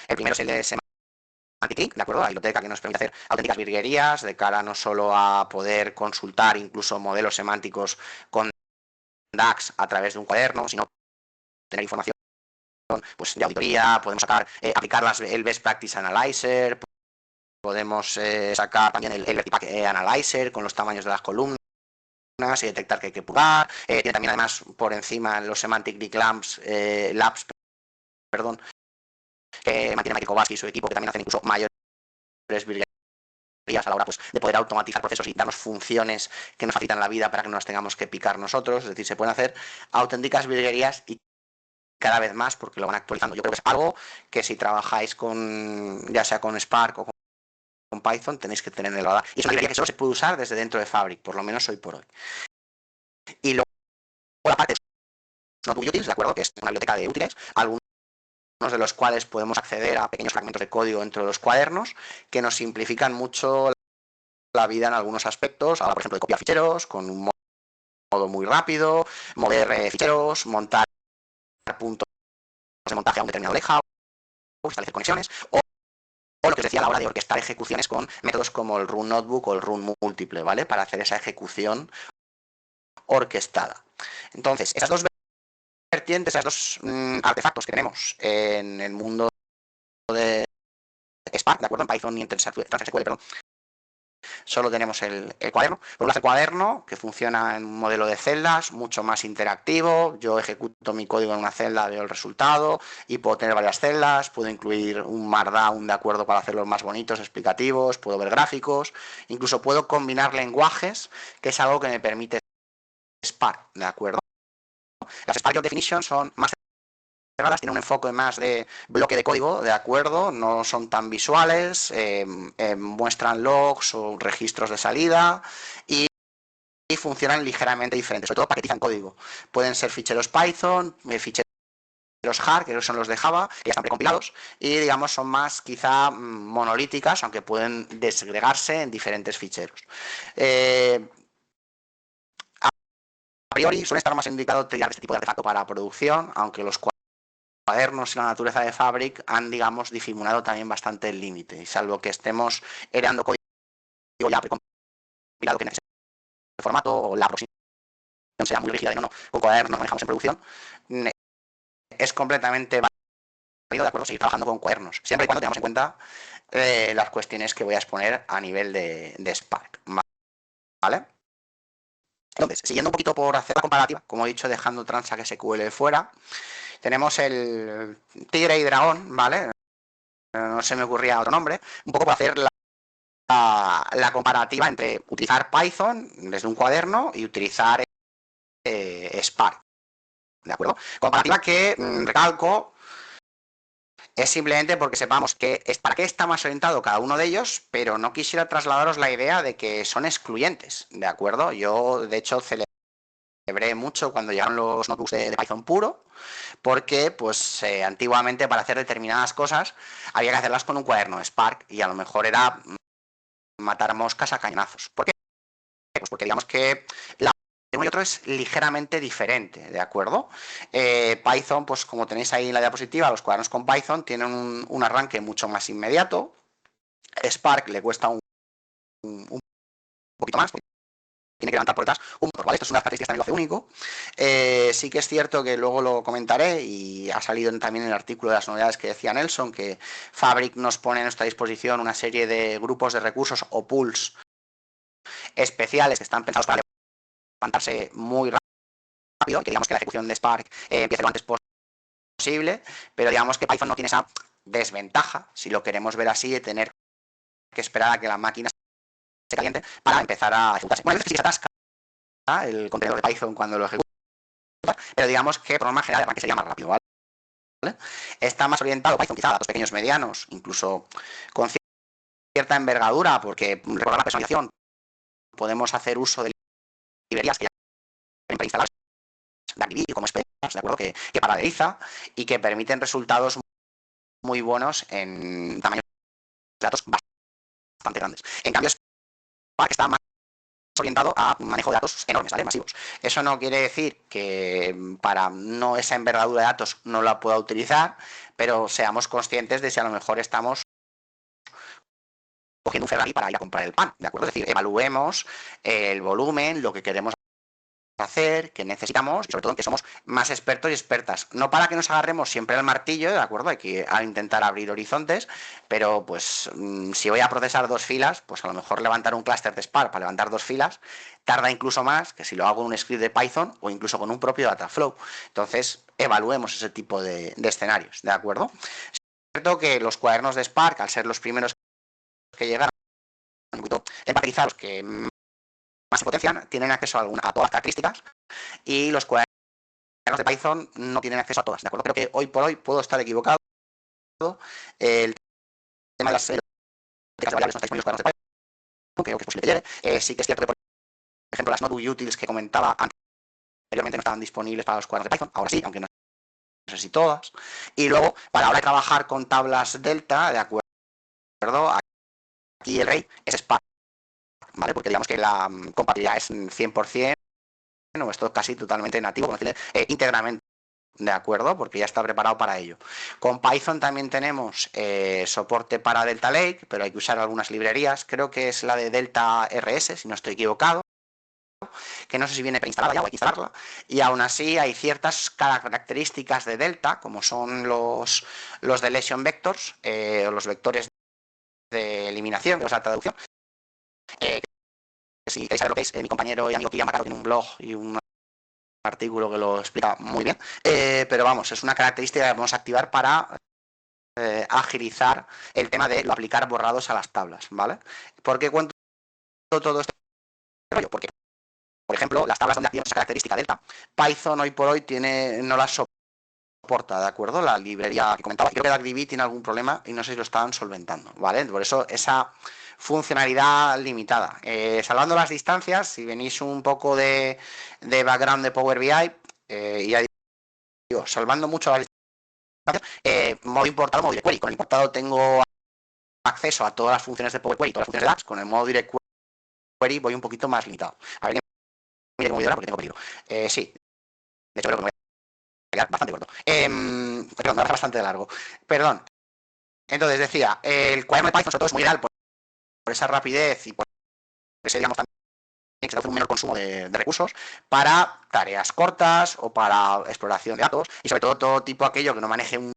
[SPEAKER 3] El primero es el de Semantic Link, ¿de acuerdo? La biblioteca que nos permite hacer auténticas virguerías de cara no solo a poder consultar incluso modelos semánticos con DAX a través de un cuaderno, sino tener información pues, de auditoría, podemos sacar, aplicar el Best Practice Analyzer, podemos sacar también el Vertipack Analyzer con los tamaños de las columnas y detectar que hay que purgar. Tiene también además por encima los Semantic Link Labs, perdón, que mantiene Michael Kowalski y su equipo, que también hacen incluso mayores virguerías a la hora pues, de poder automatizar procesos y darnos funciones que nos facilitan la vida para que no las tengamos que picar nosotros. Es decir, se pueden hacer auténticas virguerías y cada vez más porque lo van actualizando. Yo creo que es algo que si trabajáis con, ya sea con Spark o con Python, tenéis que tener en el radar. Y es una librería que solo se puede usar desde dentro de Fabric, por lo menos hoy por hoy. Y luego la parte de Notebook Utils, ¿de acuerdo? Que es una biblioteca de útiles, algunos de los cuales podemos acceder a pequeños fragmentos de código dentro de los cuadernos que nos simplifican mucho la vida en algunos aspectos, ahora por ejemplo de copiar ficheros, con un modo muy rápido, mover ficheros, montar puntos de montaje a un determinado layout, establecer conexiones, o lo que os decía a la hora de orquestar ejecuciones con métodos como el run notebook o el run múltiple, ¿vale? Para hacer esa ejecución orquestada. Entonces, esas dos vertientes, esos dos artefactos que tenemos en el mundo de Spark, ¿de acuerdo? En Python y en TransSQL, perdón. Solo tenemos el cuaderno. Por un lado, el cuaderno, que funciona en un modelo de celdas, mucho más interactivo. Yo ejecuto mi código en una celda, veo el resultado y puedo tener varias celdas. Puedo incluir un Markdown, de acuerdo, para hacerlos más bonitos, explicativos. Puedo ver gráficos. Incluso puedo combinar lenguajes, que es algo que me permite Spark, ¿de acuerdo? Las Spark Job Definition son más tienen un enfoque más de bloque de código, de acuerdo, no son tan visuales, muestran logs o registros de salida y funcionan ligeramente diferentes, sobre todo paquetizan código. Pueden ser ficheros Python, ficheros JAR, que son los de Java, que ya están precompilados, y digamos son más quizá monolíticas, aunque pueden desagregarse en diferentes ficheros. A priori suele estar más indicado utilizar este tipo de artefacto para producción, aunque los cuadernos y la naturaleza de Fabric han, digamos, difuminado también bastante el límite, y salvo que estemos heredando código ya precompilado que en ese formato, o la aproximación sea muy rígida y no, con cuadernos manejamos en producción, es completamente válido, de acuerdo, seguir trabajando con cuadernos, siempre y cuando tengamos en cuenta las cuestiones que voy a exponer a nivel de Spark, ¿vale? Entonces, siguiendo un poquito por hacer la comparativa, como he dicho, dejando TransSQL fuera, tenemos el tigre y dragón, ¿vale? No se me ocurría otro nombre, un poco para hacer la comparativa entre utilizar Python desde un cuaderno y utilizar Spark, ¿de acuerdo? Comparativa que, recalco, es simplemente porque sepamos para qué está más orientado cada uno de ellos, pero no quisiera trasladaros la idea de que son excluyentes, ¿de acuerdo? Yo, de hecho, celebré mucho cuando llegaron los notebooks de Python puro, porque pues antiguamente para hacer determinadas cosas había que hacerlas con un cuaderno Spark y a lo mejor era matar moscas a cañonazos. ¿Por qué? Pues porque digamos que la de uno y otro es ligeramente diferente, ¿de acuerdo? Python, pues como tenéis ahí en la diapositiva, los cuadernos con Python tienen un arranque mucho más inmediato. Spark le cuesta un poquito más, tiene que levantar por detrás un motor, ¿vale? Esto es una característica de lenguaje único. Sí que es cierto que luego lo comentaré y ha salido también en el artículo de las novedades que decía Nelson, que Fabric nos pone a nuestra disposición una serie de grupos de recursos o pools especiales que están pensados para levantarse muy rápido, que digamos que la ejecución de Spark empiece lo antes posible, pero digamos que Python no tiene esa desventaja, si lo queremos ver así, de tener que esperar a que la máquina se caliente para empezar a ejecutarse. Bueno, a veces sí se atasca el contenedor de Python cuando lo ejecuta, pero digamos que por norma general el arranque sería más rápido, ¿vale? Está más orientado Python quizá a datos pequeños, medianos, incluso con cierta envergadura, porque recordar la personalización, podemos hacer uso de librerías que ya vienen preinstaladas, DACD como experiencias, ¿de acuerdo? Que paraleliza y que permiten resultados muy buenos en tamaños de datos bastante grandes. En cambio, Spark está más orientado a manejo de datos enormes, ¿vale? Masivos. Eso no quiere decir que para no esa envergadura de datos no la pueda utilizar, pero seamos conscientes de si a lo mejor estamos cogiendo un Ferrari para ir a comprar el pan, ¿de acuerdo? Es decir, evaluemos el volumen, lo que queremos hacer, que necesitamos y sobre todo en que somos más expertos y expertas. No para que nos agarremos siempre al martillo, ¿de acuerdo? Hay que intentar abrir horizontes, pero pues si voy a procesar 2 filas, pues a lo mejor levantar un clúster de Spark para levantar 2 filas tarda incluso más que si lo hago en un script de Python o incluso con un propio Dataflow. Entonces, evaluemos ese tipo de escenarios, ¿de acuerdo? Es cierto que los cuadernos de Spark, al ser los primeros que llegaron, un poquito empatizar que más se potencian, tienen acceso a todas las características y los cuadernos de Python no tienen acceso a todas, ¿de acuerdo? Creo que hoy por hoy puedo estar equivocado. El tema de las variables no está disponible en los cuadernos de Python, creo que es posible que llegue. Sí que es cierto que, por ejemplo, las notebook utils que comentaba anteriormente no estaban disponibles para los cuadernos de Python, ahora sí, aunque no sé si todas. Y luego, para la hora de trabajar con tablas delta, ¿de acuerdo? Aquí el rey es Spark. ¿vale? Porque digamos que la compatibilidad es 100%, o esto casi totalmente nativo, íntegramente. ¿De acuerdo? Porque ya está preparado para ello. Con Python también tenemos soporte para Delta Lake, pero hay que usar algunas librerías. Creo que es la de Delta RS, si no estoy equivocado, que no sé si viene preinstalada ya o hay que instalarla. Y aún así hay ciertas características de Delta, como son los deletion vectors, o los vectores de eliminación, o sea, traducción. Si queréis saber lo que es, mi compañero y amigo Kilian Macaro tiene un blog y un artículo que lo explica muy bien, pero vamos, es una característica que vamos a activar para agilizar el tema de aplicar borrados a las tablas, ¿vale? ¿Por qué cuento todo este rollo? Porque, por ejemplo, las tablas donde activamos esa característica delta, Python hoy por hoy no las soporta, ¿de acuerdo? La librería que comentaba, creo que DarkDB tiene algún problema y no sé si lo estaban solventando, ¿vale? Por eso esa funcionalidad limitada. Salvando las distancias, si venís un poco de background de Power BI, y ya digo, salvando mucho las distancias, modo importado, modo direct query. Con el importado tengo acceso a todas las funciones de Power Query, todas las funciones de DAX. Con el modo direct query voy un poquito más limitado. A ver, mire cómo voy ahora porque tengo peligro. Sí, de hecho creo que me voy a quedar bastante corto. Perdón, me va a bastante largo. Perdón. Entonces decía, el cuaderno de Python sobre todo es muy ideal por esa rapidez y por ese, digamos, también que se hace un menor consumo de recursos para tareas cortas o para exploración de datos y sobre todo tipo aquello que no maneje un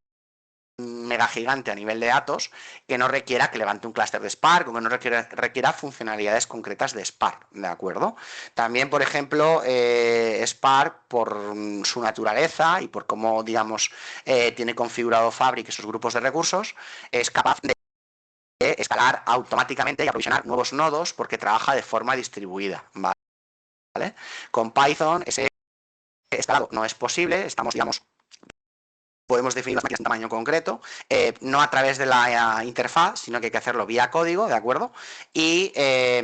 [SPEAKER 3] mega gigante a nivel de datos que no requiera que levante un clúster de Spark o que no requiera funcionalidades concretas de Spark, ¿de acuerdo? También, por ejemplo, Spark, por su naturaleza y por cómo, digamos, tiene configurado Fabric esos grupos de recursos, es capaz de escalar automáticamente y aprovisionar nuevos nodos porque trabaja de forma distribuida, ¿vale? Con Python ese escalado no es posible, estamos, digamos, podemos definir las máquinas en tamaño concreto, no a través de la interfaz, sino que hay que hacerlo vía código, ¿de acuerdo? Y ya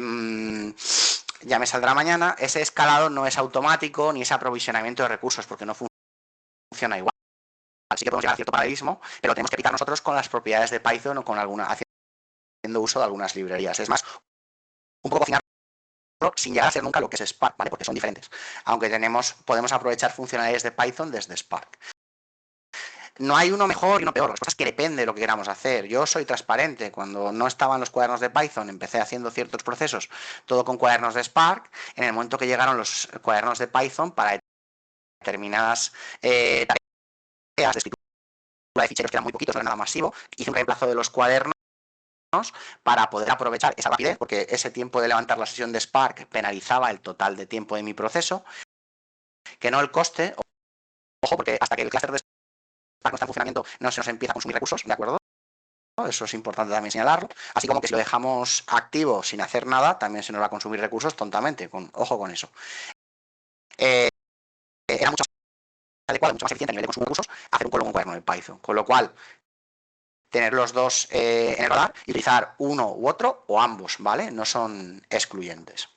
[SPEAKER 3] me saldrá mañana, ese escalado no es automático ni ese aprovisionamiento de recursos, porque no funciona igual. Así que podemos llegar a cierto paralelismo, pero tenemos que picar nosotros con las propiedades de Python o con haciendo uso de algunas librerías. Es más, un poco cocinarlo sin llegar a ser nunca lo que es Spark, ¿vale? Porque son diferentes. Aunque podemos aprovechar funcionalidades de Python desde Spark. No hay uno mejor y uno peor, las cosas que depende de lo que queramos hacer. Yo soy transparente, cuando no estaban los cuadernos de Python empecé haciendo ciertos procesos, todo con cuadernos de Spark, en el momento que llegaron los cuadernos de Python para determinadas tareas de escritura de ficheros que eran muy poquitos, no era nada masivo, hice un reemplazo de los cuadernos para poder aprovechar esa rapidez, porque ese tiempo de levantar la sesión de Spark penalizaba el total de tiempo de mi proceso, que no el coste, ojo, porque hasta que el clúster de Spark no está en funcionamiento no se nos empieza a consumir recursos, ¿de acuerdo? Eso es importante también señalarlo, así como que si lo dejamos activo sin hacer nada, también se nos va a consumir recursos tontamente, ojo con eso. Era mucho más adecuado, mucho más eficiente a nivel de consumo de recursos hacer un con cuaderno de Python, con lo cual tener los dos en el radar y utilizar uno u otro o ambos, ¿vale? No son excluyentes.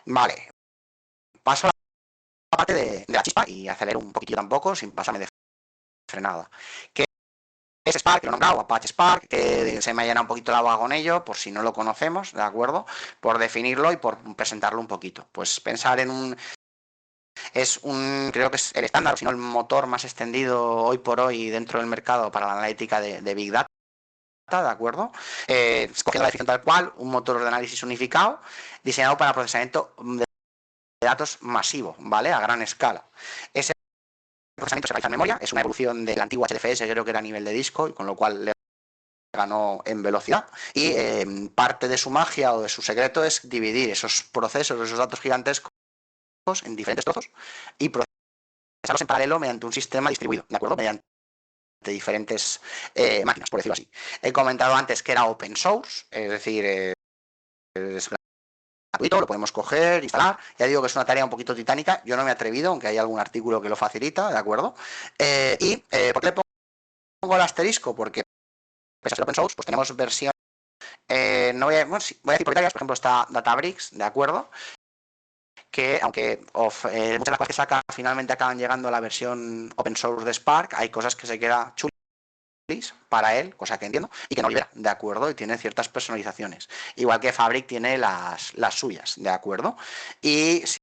[SPEAKER 3] Vale, paso a la parte de la chispa y acelero un poquito tampoco sin pasarme de frenada. ¿Qué es Spark? Lo he nombrado, Apache Spark, que se me ha llenado un poquito la boca con ello, por si no lo conocemos, ¿de acuerdo? Por definirlo y por presentarlo un poquito. Pues pensar en creo que es el estándar, si no el motor más extendido hoy por hoy dentro del mercado para la analítica de Big Data, ¿de acuerdo? Escogiendo la definición tal cual, un motor de análisis unificado diseñado para procesamiento de datos masivo, ¿vale? A gran escala. Ese procesamiento se realiza en memoria, es una evolución del antiguo HDFS, creo que era a nivel de disco, y con lo cual le ganó en velocidad. Y parte de su magia o de su secreto es dividir esos procesos, esos datos gigantescos en diferentes trozos y procesarlos en paralelo mediante un sistema distribuido, ¿de acuerdo? Mediante diferentes máquinas, por decirlo así. He comentado antes que era open source, es decir, es gratuito, lo podemos coger, instalar. Ya digo que es una tarea un poquito titánica, yo no me he atrevido, aunque hay algún artículo que lo facilita, ¿de acuerdo? ¿Por qué le pongo el asterisco? Porque pese a ser open source, pues tenemos versión, no voy a decir propietarias, por ejemplo está Databricks, ¿de acuerdo? Que aunque muchas de las cosas que saca finalmente acaban llegando a la versión open source de Spark, hay cosas que se queda chula para él, cosa que entiendo, y que no libera, ¿de acuerdo? Y tiene ciertas personalizaciones. Igual que Fabric tiene las suyas, ¿de acuerdo? Y si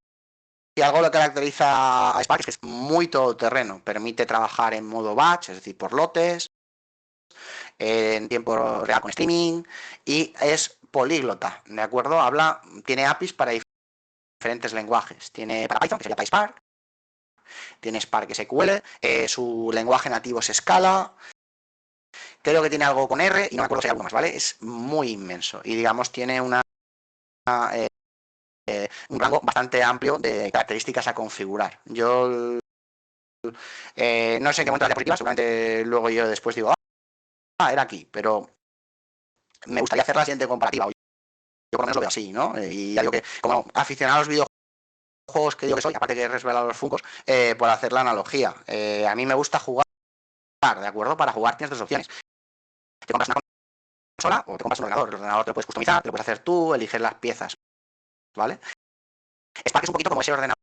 [SPEAKER 3] algo lo caracteriza a Spark es que es muy todoterreno, permite trabajar en modo batch, es decir, por lotes, en tiempo real con streaming, y es políglota, ¿de acuerdo? Tiene APIs para diferentes lenguajes. Tiene para Python, que sería PySpark, tiene Spark SQL, su lenguaje nativo es Scala, creo que tiene algo con R y no me acuerdo si hay algo más, ¿vale? Es muy inmenso y digamos tiene un rango bastante amplio de características a configurar. Yo no sé en qué momento de la diapositiva, seguramente luego yo después digo, era aquí, pero me gustaría hacer la siguiente comparativa. Yo por lo menos lo veo así, ¿no? Y ya digo que como aficionado a los videojuegos que digo que soy, aparte que he resvelado los Funkos, por hacer la analogía. A mí me gusta jugar, ¿de acuerdo? Para jugar tienes dos opciones. Te compras una consola o te compras un ordenador. El ordenador te lo puedes customizar, te lo puedes hacer tú, eliges las piezas, ¿vale? Spark es un poquito como ese ordenador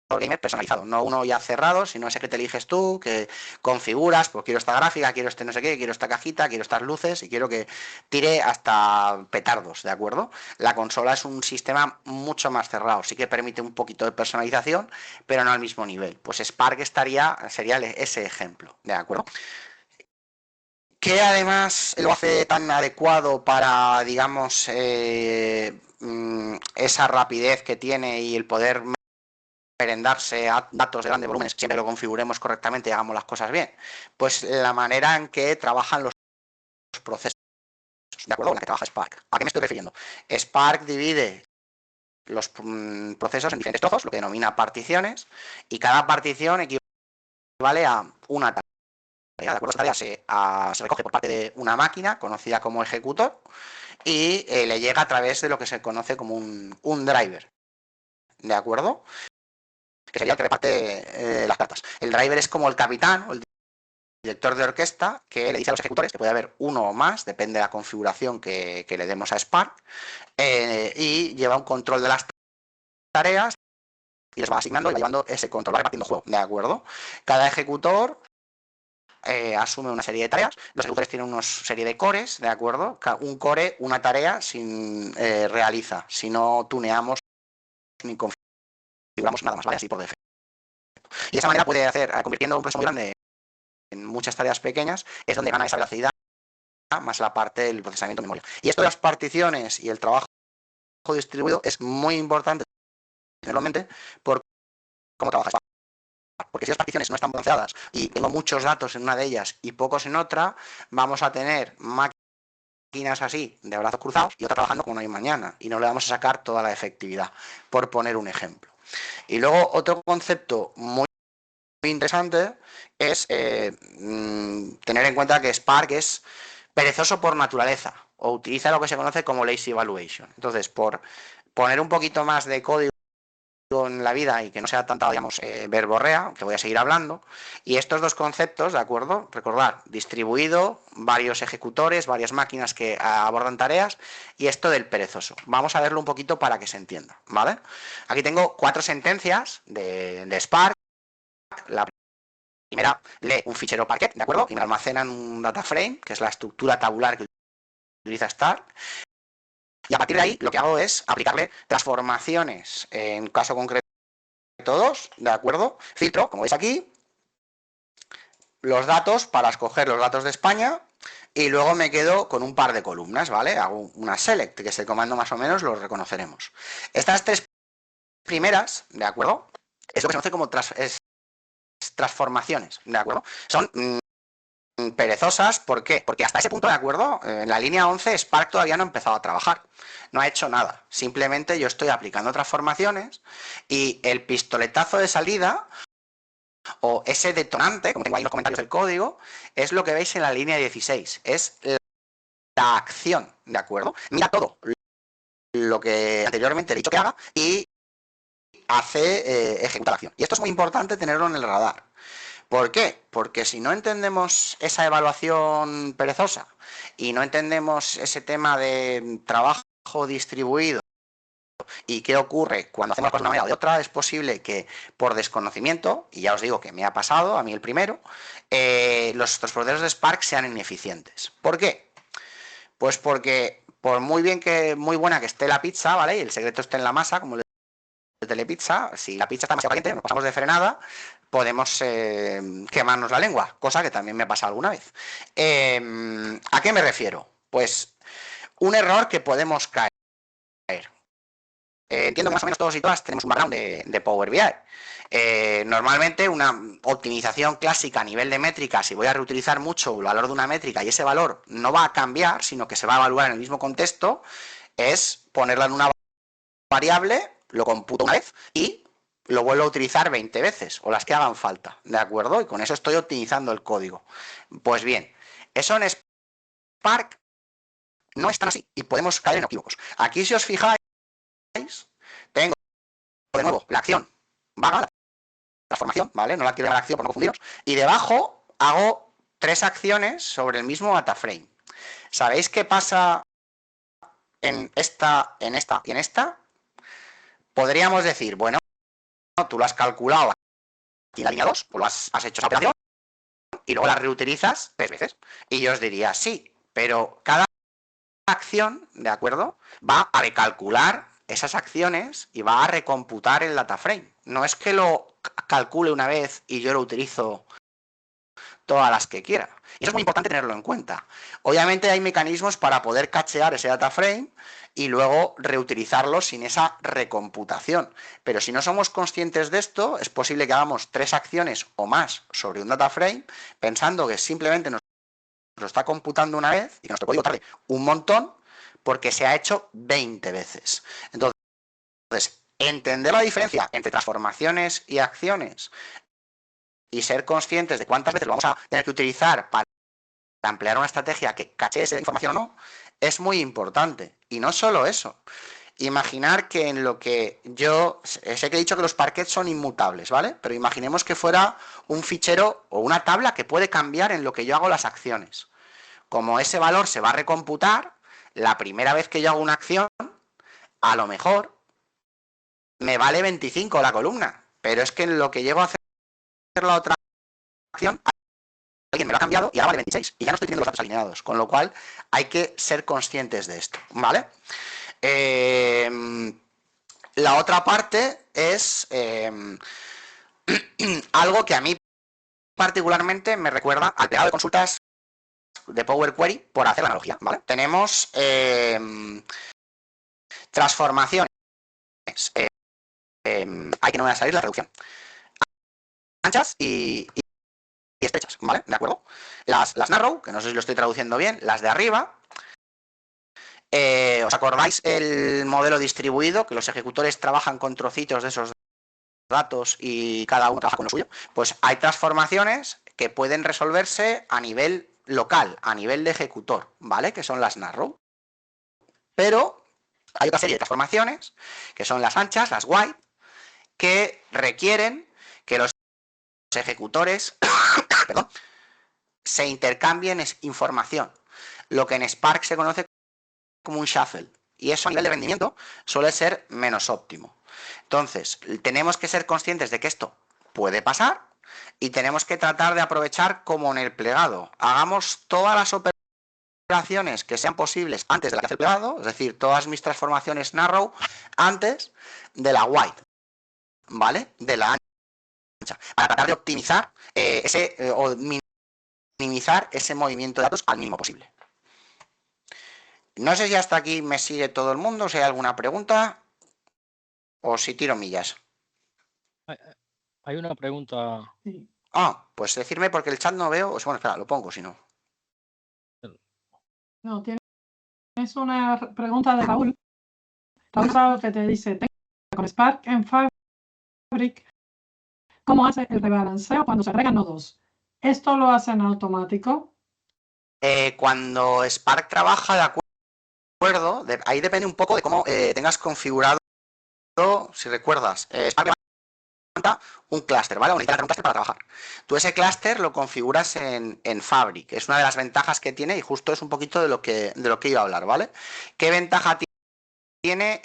[SPEAKER 3] gamer personalizado, no uno ya cerrado, sino ese que te eliges tú, que configuras, pues quiero esta gráfica, quiero este no sé qué, quiero esta cajita, quiero estas luces y quiero que tire hasta petardos, ¿de acuerdo? La consola es un sistema mucho más cerrado, sí que permite un poquito de personalización, pero no al mismo nivel. Pues Spark sería ese ejemplo, ¿de acuerdo? ¿Qué además lo hace tan adecuado para, digamos, esa rapidez que tiene y el poder merendarse a datos de grandes volúmenes, siempre lo configuremos correctamente y hagamos las cosas bien? Pues la manera en que trabajan los procesos, ¿de acuerdo? En la que trabaja Spark. ¿A qué me estoy refiriendo? Spark divide los procesos en diferentes trozos, lo que denomina particiones, y cada partición equivale a una tarea. ¿De acuerdo? Esa tarea se recoge por parte de una máquina conocida como ejecutor y le llega a través de lo que se conoce como un driver. ¿De acuerdo? Que sería el que reparte las cartas. El driver es como el capitán o el director de orquesta que le dice a los ejecutores, que puede haber uno o más, depende de la configuración que le demos a Spark, y lleva un control de las tareas y les va asignando y va llevando ese control, va repartiendo juego, ¿de acuerdo? Cada ejecutor asume una serie de tareas, los ejecutores tienen una serie de cores, ¿de acuerdo? Un core, una tarea sin realiza, si no tuneamos ni configuramos nada más, ¿vale? Así por defecto. Y de esa manera puede hacer, convirtiendo un proceso muy grande en muchas tareas pequeñas, es donde gana esa velocidad más la parte del procesamiento de memoria. Y esto de las particiones y el trabajo distribuido es muy importante tenerlo en mente por cómo trabaja Spark. Porque si las particiones no están balanceadas y tengo muchos datos en una de ellas y pocos en otra, vamos a tener máquinas así de brazos cruzados y otra trabajando como no hay mañana y no le vamos a sacar toda la efectividad, por poner un ejemplo. Y luego otro concepto muy interesante es tener en cuenta que Spark es perezoso por naturaleza o utiliza lo que se conoce como lazy evaluation. Entonces, por poner un poquito más de código en la vida y que no sea tanta, digamos, verborrea, que voy a seguir hablando, y estos dos conceptos, ¿de acuerdo? Recordar, distribuido, varios ejecutores, varias máquinas que abordan tareas, y esto del perezoso. Vamos a verlo un poquito para que se entienda, ¿vale? Aquí tengo 4 sentencias de Spark. La primera lee un fichero Parquet, ¿de acuerdo? Y me almacena en un data frame, que es la estructura tabular que utiliza Spark. Y a partir de ahí lo que hago es aplicarle transformaciones, en caso concreto 2, ¿de acuerdo? Filtro, como veis aquí, los datos para escoger los datos de España y luego me quedo con un par de columnas, ¿vale? Hago una select, que es el comando más o menos, lo reconoceremos. Estas 3 primeras, ¿de acuerdo? Es lo que se conoce como transformaciones, ¿de acuerdo? Son perezosas, ¿por qué? Porque hasta ese punto, ¿de acuerdo? En la línea 11 Spark todavía no ha empezado a trabajar, no ha hecho nada, simplemente yo estoy aplicando transformaciones y el pistoletazo de salida o ese detonante, como tengo ahí en los comentarios del código, es lo que veis en la línea 16, es la acción, ¿de acuerdo? Mira todo lo que anteriormente he dicho que haga y ejecuta la acción. Y esto es muy importante tenerlo en el radar. ¿Por qué? Porque si no entendemos esa evaluación perezosa y no entendemos ese tema de trabajo distribuido ¿Y qué ocurre cuando hacemos cosas de una manera o de otra? Es posible que por desconocimiento, y ya os digo que me ha pasado, a mí el primero, los transportadores de Spark sean ineficientes. ¿Por qué? Pues porque por muy buena que esté la pizza, ¿vale? Y el secreto esté en la masa, como el de Telepizza, si la pizza está demasiado caliente, nos pasamos de frenada, podemos quemarnos la lengua, cosa que también me ha pasado alguna vez. ¿A qué me refiero? Pues un error que podemos caer. Entiendo que más o menos todos y todas tenemos un background de Power BI. Normalmente una optimización clásica a nivel de métrica, si voy a reutilizar mucho el valor de una métrica y ese valor no va a cambiar, sino que se va a evaluar en el mismo contexto, es ponerla en una variable, lo computo una vez y lo vuelvo a utilizar 20 veces o las que hagan falta, ¿de acuerdo? Y con eso estoy optimizando el código. Pues bien, eso en Spark no es tan así y podemos caer en equívocos. Aquí si os fijáis, tengo de nuevo la acción vaga, la transformación, ¿vale? No la quiero llamar acción por no confundiros. Y debajo hago 3 acciones sobre el mismo dataframe. ¿Sabéis qué pasa en esta y en esta? Podríamos decir, bueno, tú lo has calculado aquí en la línea 2, pues lo has hecho esa operación y luego la reutilizas 3 veces. Y yo os diría, sí, pero cada acción, ¿de acuerdo? Va a recalcular esas acciones y va a recomputar el dataframe. No es que lo calcule una vez y yo lo utilizo todas las que quiera. Y eso es muy importante tenerlo en cuenta. Obviamente hay mecanismos para poder cachear ese dataframe y luego reutilizarlo sin esa recomputación. Pero si no somos conscientes de esto, es posible que hagamos 3 acciones o más sobre un dataframe pensando que simplemente nos lo está computando una vez y que nuestro código tarde un montón porque se ha hecho 20 veces. Entonces, entender la diferencia entre transformaciones y acciones y ser conscientes de cuántas veces lo vamos a tener que utilizar para emplear una estrategia que cache esa información o no, es muy importante. Y no solo eso. Imaginar que en lo que yo sé que he dicho que los parquets son inmutables, ¿vale? Pero imaginemos que fuera un fichero o una tabla que puede cambiar en lo que yo hago las acciones. Como ese valor se va a recomputar, la primera vez que yo hago una acción, a lo mejor me vale 25 la columna, pero es que en lo que llego a hacer la otra acción, alguien me lo ha cambiado y ahora vale 26 y ya no estoy teniendo los datos alineados, con lo cual hay que ser conscientes de esto, ¿vale? La otra parte es algo que a mí particularmente me recuerda al plegado de consultas de Power Query por hacer la analogía, ¿vale? Tenemos transformaciones, hay que no me va a salir la traducción, anchas y estrechas, ¿vale? ¿De acuerdo? Las narrow, que no sé si lo estoy traduciendo bien, las de arriba. ¿Os acordáis el modelo distribuido? Que los ejecutores trabajan con trocitos de esos datos y cada uno trabaja con lo suyo. Pues hay transformaciones que pueden resolverse a nivel local, a nivel de ejecutor, ¿vale? Que son las narrow. Pero hay otra serie de transformaciones, que son las anchas, las wide, que requieren que los ejecutores perdón, se intercambien información, lo que en Spark se conoce como un shuffle, y eso a nivel de rendimiento suele ser menos óptimo. Entonces, tenemos que ser conscientes de que esto puede pasar y tenemos que tratar de aprovechar como en el plegado. Hagamos todas las operaciones que sean posibles antes de la que hace el plegado, es decir, todas mis transformaciones narrow antes de la wide, ¿vale? De la ancha, para tratar de optimizar o minimizar ese movimiento de datos al mínimo posible. No sé si hasta aquí me sigue todo el mundo, si hay alguna pregunta o si tiro millas.
[SPEAKER 2] Hay una pregunta.
[SPEAKER 1] Sí.
[SPEAKER 3] Ah, pues decirme porque el chat no veo. Bueno, espera, lo pongo si no.
[SPEAKER 1] No, tienes una pregunta de Raúl. Raúl que te dice, con Spark en Fabric, ¿cómo hace el rebalanceo cuando se agregan nodos? ¿Esto lo hacen automático?
[SPEAKER 3] Cuando Spark trabaja de acuerdo, ahí depende un poco de cómo tengas configurado, si recuerdas, Spark levanta un clúster, ¿vale? Necesitas un clúster para trabajar. Tú ese clúster lo configuras en Fabric, es una de las ventajas que tiene y justo es un poquito de lo que iba a hablar, ¿vale? ¿Qué ventaja tiene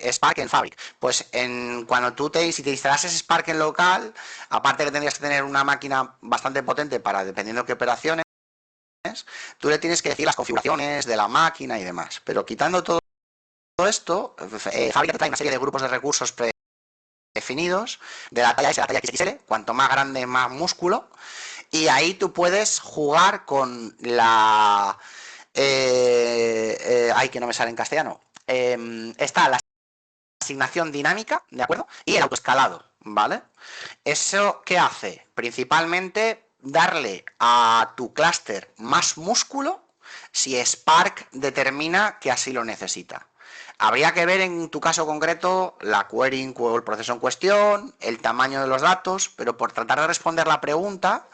[SPEAKER 3] Spark en Fabric. Pues cuando si te instalases Spark en local, aparte que tendrías que tener una máquina bastante potente para, dependiendo de qué operaciones, tú le tienes que decir las configuraciones de la máquina y demás. Pero quitando todo esto, Fabric trae una serie de grupos de recursos predefinidos de la talla S a la talla XXL, cuanto más grande, más músculo, y ahí tú puedes jugar con la... ay, que no me sale en castellano. Está la asignación dinámica, ¿de acuerdo? Y el autoescalado, ¿vale? ¿Eso qué hace? Principalmente darle a tu clúster más músculo si Spark determina que así lo necesita. Habría que ver en tu caso concreto la query o el proceso en cuestión, el tamaño de los datos, pero por tratar de responder la pregunta,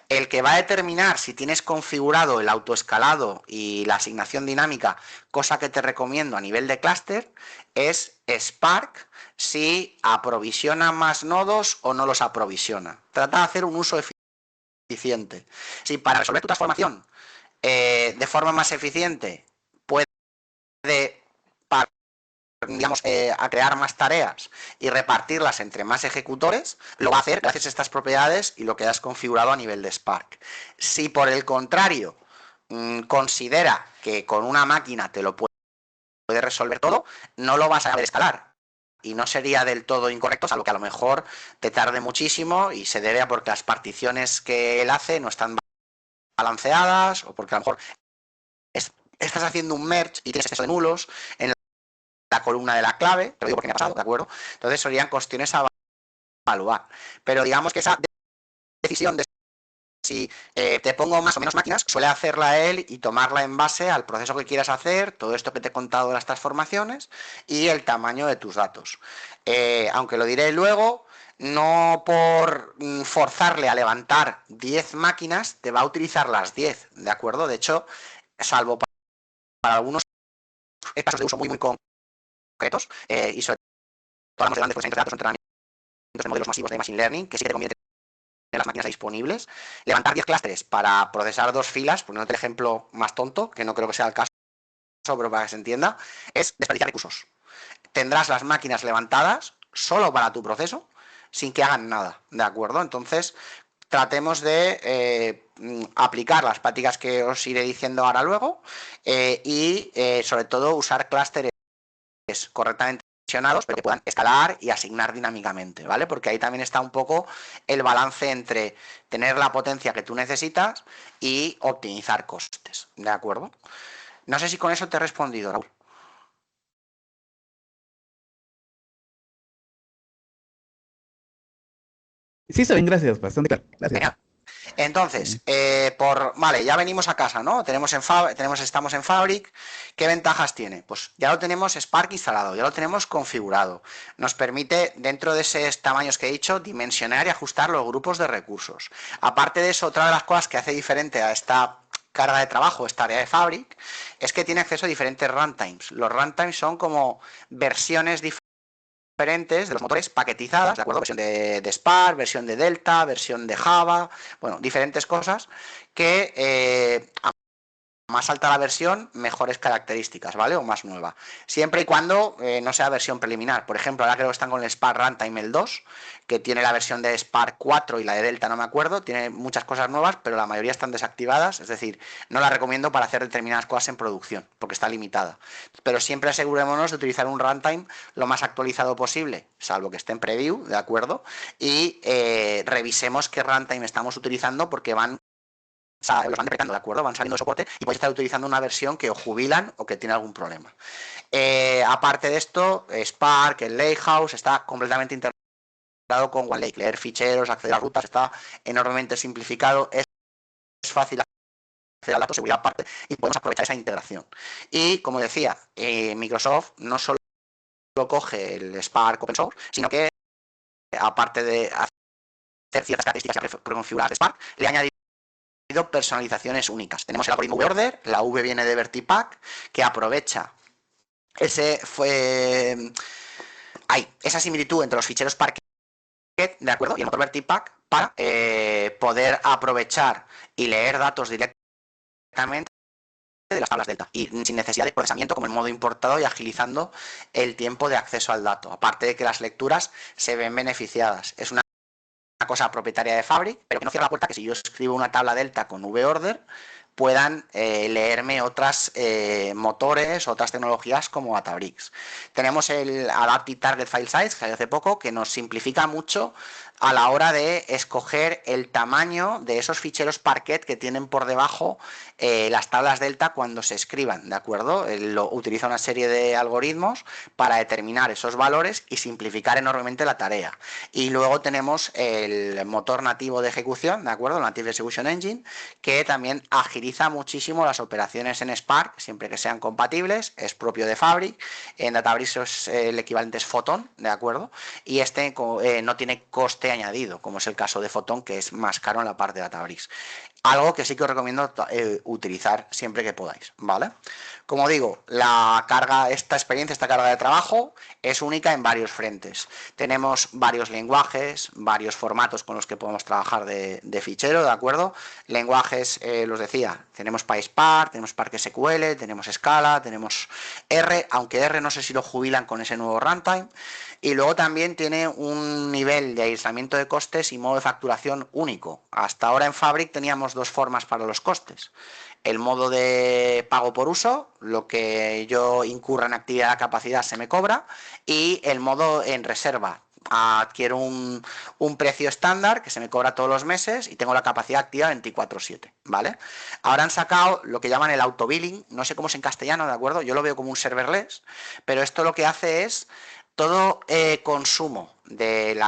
[SPEAKER 3] el que va a determinar si tienes configurado el autoescalado y la asignación dinámica, cosa que te recomiendo a nivel de clúster, es Spark si aprovisiona más nodos o no los aprovisiona. Trata de hacer un uso eficiente. Si para resolver tu transformación de forma más eficiente puede, digamos, a crear más tareas y repartirlas entre más ejecutores, lo va a hacer gracias a estas propiedades y lo que has configurado a nivel de Spark. Si por el contrario considera que con una máquina te lo puede resolver todo, no lo vas a poder escalar. Y no sería del todo incorrecto, salvo que a lo mejor te tarde muchísimo y se debe a porque las particiones que él hace no están balanceadas o porque a lo mejor estás haciendo un merge y tienes exceso de nulos en la columna de la clave, te lo digo porque me ha pasado, ¿de acuerdo? Entonces serían cuestiones a evaluar. Pero digamos que esa decisión de si te pongo más o menos máquinas, suele hacerla él y tomarla en base al proceso que quieras hacer, todo esto que te he contado de las transformaciones y el tamaño de tus datos. Aunque lo diré luego, no por forzarle a levantar 10 máquinas, te va a utilizar las 10, ¿de acuerdo? De hecho, salvo para algunos casos de uso muy concretos, y sobre todo hablamos de grandes procesamientos de datos, entrenamientos de modelos masivos de Machine Learning, que sí que te conviene tener las máquinas disponibles, levantar 10 clústeres para procesar 2 filas, poniéndote el ejemplo más tonto, que no creo que sea el caso, pero para que se entienda, es desperdiciar recursos. Tendrás las máquinas levantadas solo para tu proceso, sin que hagan nada, ¿de acuerdo? Entonces, tratemos de aplicar las prácticas que os iré diciendo ahora luego y sobre todo usar clústeres correctamente dimensionados, pero que puedan escalar y asignar dinámicamente, ¿vale? Porque ahí también está un poco el balance entre tener la potencia que tú necesitas y optimizar costes, ¿de acuerdo? No sé si con eso te he respondido, Raúl.
[SPEAKER 4] Sí, está bien, gracias, bastante claro. Gracias.
[SPEAKER 3] Genial. Entonces, vale, ya venimos a casa, ¿no? Estamos en Fabric. ¿Qué ventajas tiene? Pues ya lo tenemos Spark instalado, ya lo tenemos configurado. Nos permite, dentro de esos tamaños que he dicho, dimensionar y ajustar los grupos de recursos. Aparte de eso, otra de las cosas que hace diferente a esta carga de trabajo, esta área de Fabric, es que tiene acceso a diferentes runtimes. Los runtimes son como versiones diferentes de los motores paquetizadas, ¿de acuerdo? Versión de Spark, versión de Delta, versión de Java, bueno, diferentes cosas que a más alta la versión, mejores características, ¿vale? O más nueva. Siempre y cuando no sea versión preliminar. Por ejemplo, ahora creo que están con el Spark Runtime el 2, que tiene la versión de Spark 4 y la de Delta no me acuerdo, tiene muchas cosas nuevas, pero la mayoría están desactivadas, es decir, no la recomiendo para hacer determinadas cosas en producción, porque está limitada. Pero siempre asegurémonos de utilizar un runtime lo más actualizado posible, salvo que esté en preview, ¿de acuerdo? Y revisemos qué runtime estamos utilizando porque los van detectando, ¿de acuerdo? Van saliendo de soporte y podéis estar utilizando una versión que o jubilan o que tiene algún problema. Aparte de esto, Spark, el Lakehouse, está completamente integrado con OneLake. Leer ficheros, acceder a rutas, está enormemente simplificado. Es fácil acceder al dato, seguridad aparte, y podemos aprovechar esa integración. Y, como decía, Microsoft no solo coge el Spark Open Source, sino que, aparte de hacer ciertas características preconfiguradas de Spark, le añade personalizaciones únicas. Tenemos el algoritmo VORDER, la V viene de Vertipack, que aprovecha esa similitud entre los ficheros Parquet, ¿de acuerdo? Y el motor Vertipack para poder aprovechar y leer datos directamente de las tablas delta y sin necesidad de procesamiento como el modo importado y agilizando el tiempo de acceso al dato. Aparte de que las lecturas se ven beneficiadas. Es una cosa propietaria de Fabric, pero que no cierra la puerta que si yo escribo una tabla delta con VOrder puedan leerme otros motores, otras tecnologías como Databricks. Tenemos el Adaptive Target File Size, que salió hace poco, que nos simplifica mucho a la hora de escoger el tamaño de esos ficheros Parquet que tienen por debajo las tablas delta cuando se escriban, ¿de acuerdo? Utiliza una serie de algoritmos para determinar esos valores y simplificar enormemente la tarea. Y luego tenemos el motor nativo de ejecución, ¿de acuerdo? El Native Execution Engine, que también agiliza muchísimo las operaciones en Spark, siempre que sean compatibles, es propio de Fabric. En Databricks el equivalente es Photon, ¿de acuerdo? Y este no tiene coste añadido, como es el caso de Photon, que es más caro en la parte de Databricks. Algo que sí que os recomiendo utilizar siempre que podáis, ¿vale? Como digo, esta carga de trabajo es única en varios frentes. Tenemos varios lenguajes, varios formatos con los que podemos trabajar de fichero, ¿de acuerdo? Lenguajes, los decía, tenemos PySpark, tenemos Spark SQL, tenemos Scala, tenemos R, aunque R no sé si lo jubilan con ese nuevo runtime. Y luego también tiene un nivel de aislamiento de costes y modo de facturación único. Hasta ahora en Fabric teníamos dos formas para los costes. El modo de pago por uso, lo que yo incurra en actividad de capacidad se me cobra, y el modo en reserva. Adquiero un precio estándar que se me cobra todos los meses y tengo la capacidad activa 24/7, ¿vale? Ahora han sacado lo que llaman el autobilling, no sé cómo es en castellano, ¿de acuerdo? Yo lo veo como un serverless, pero esto lo que hace es todo consumo del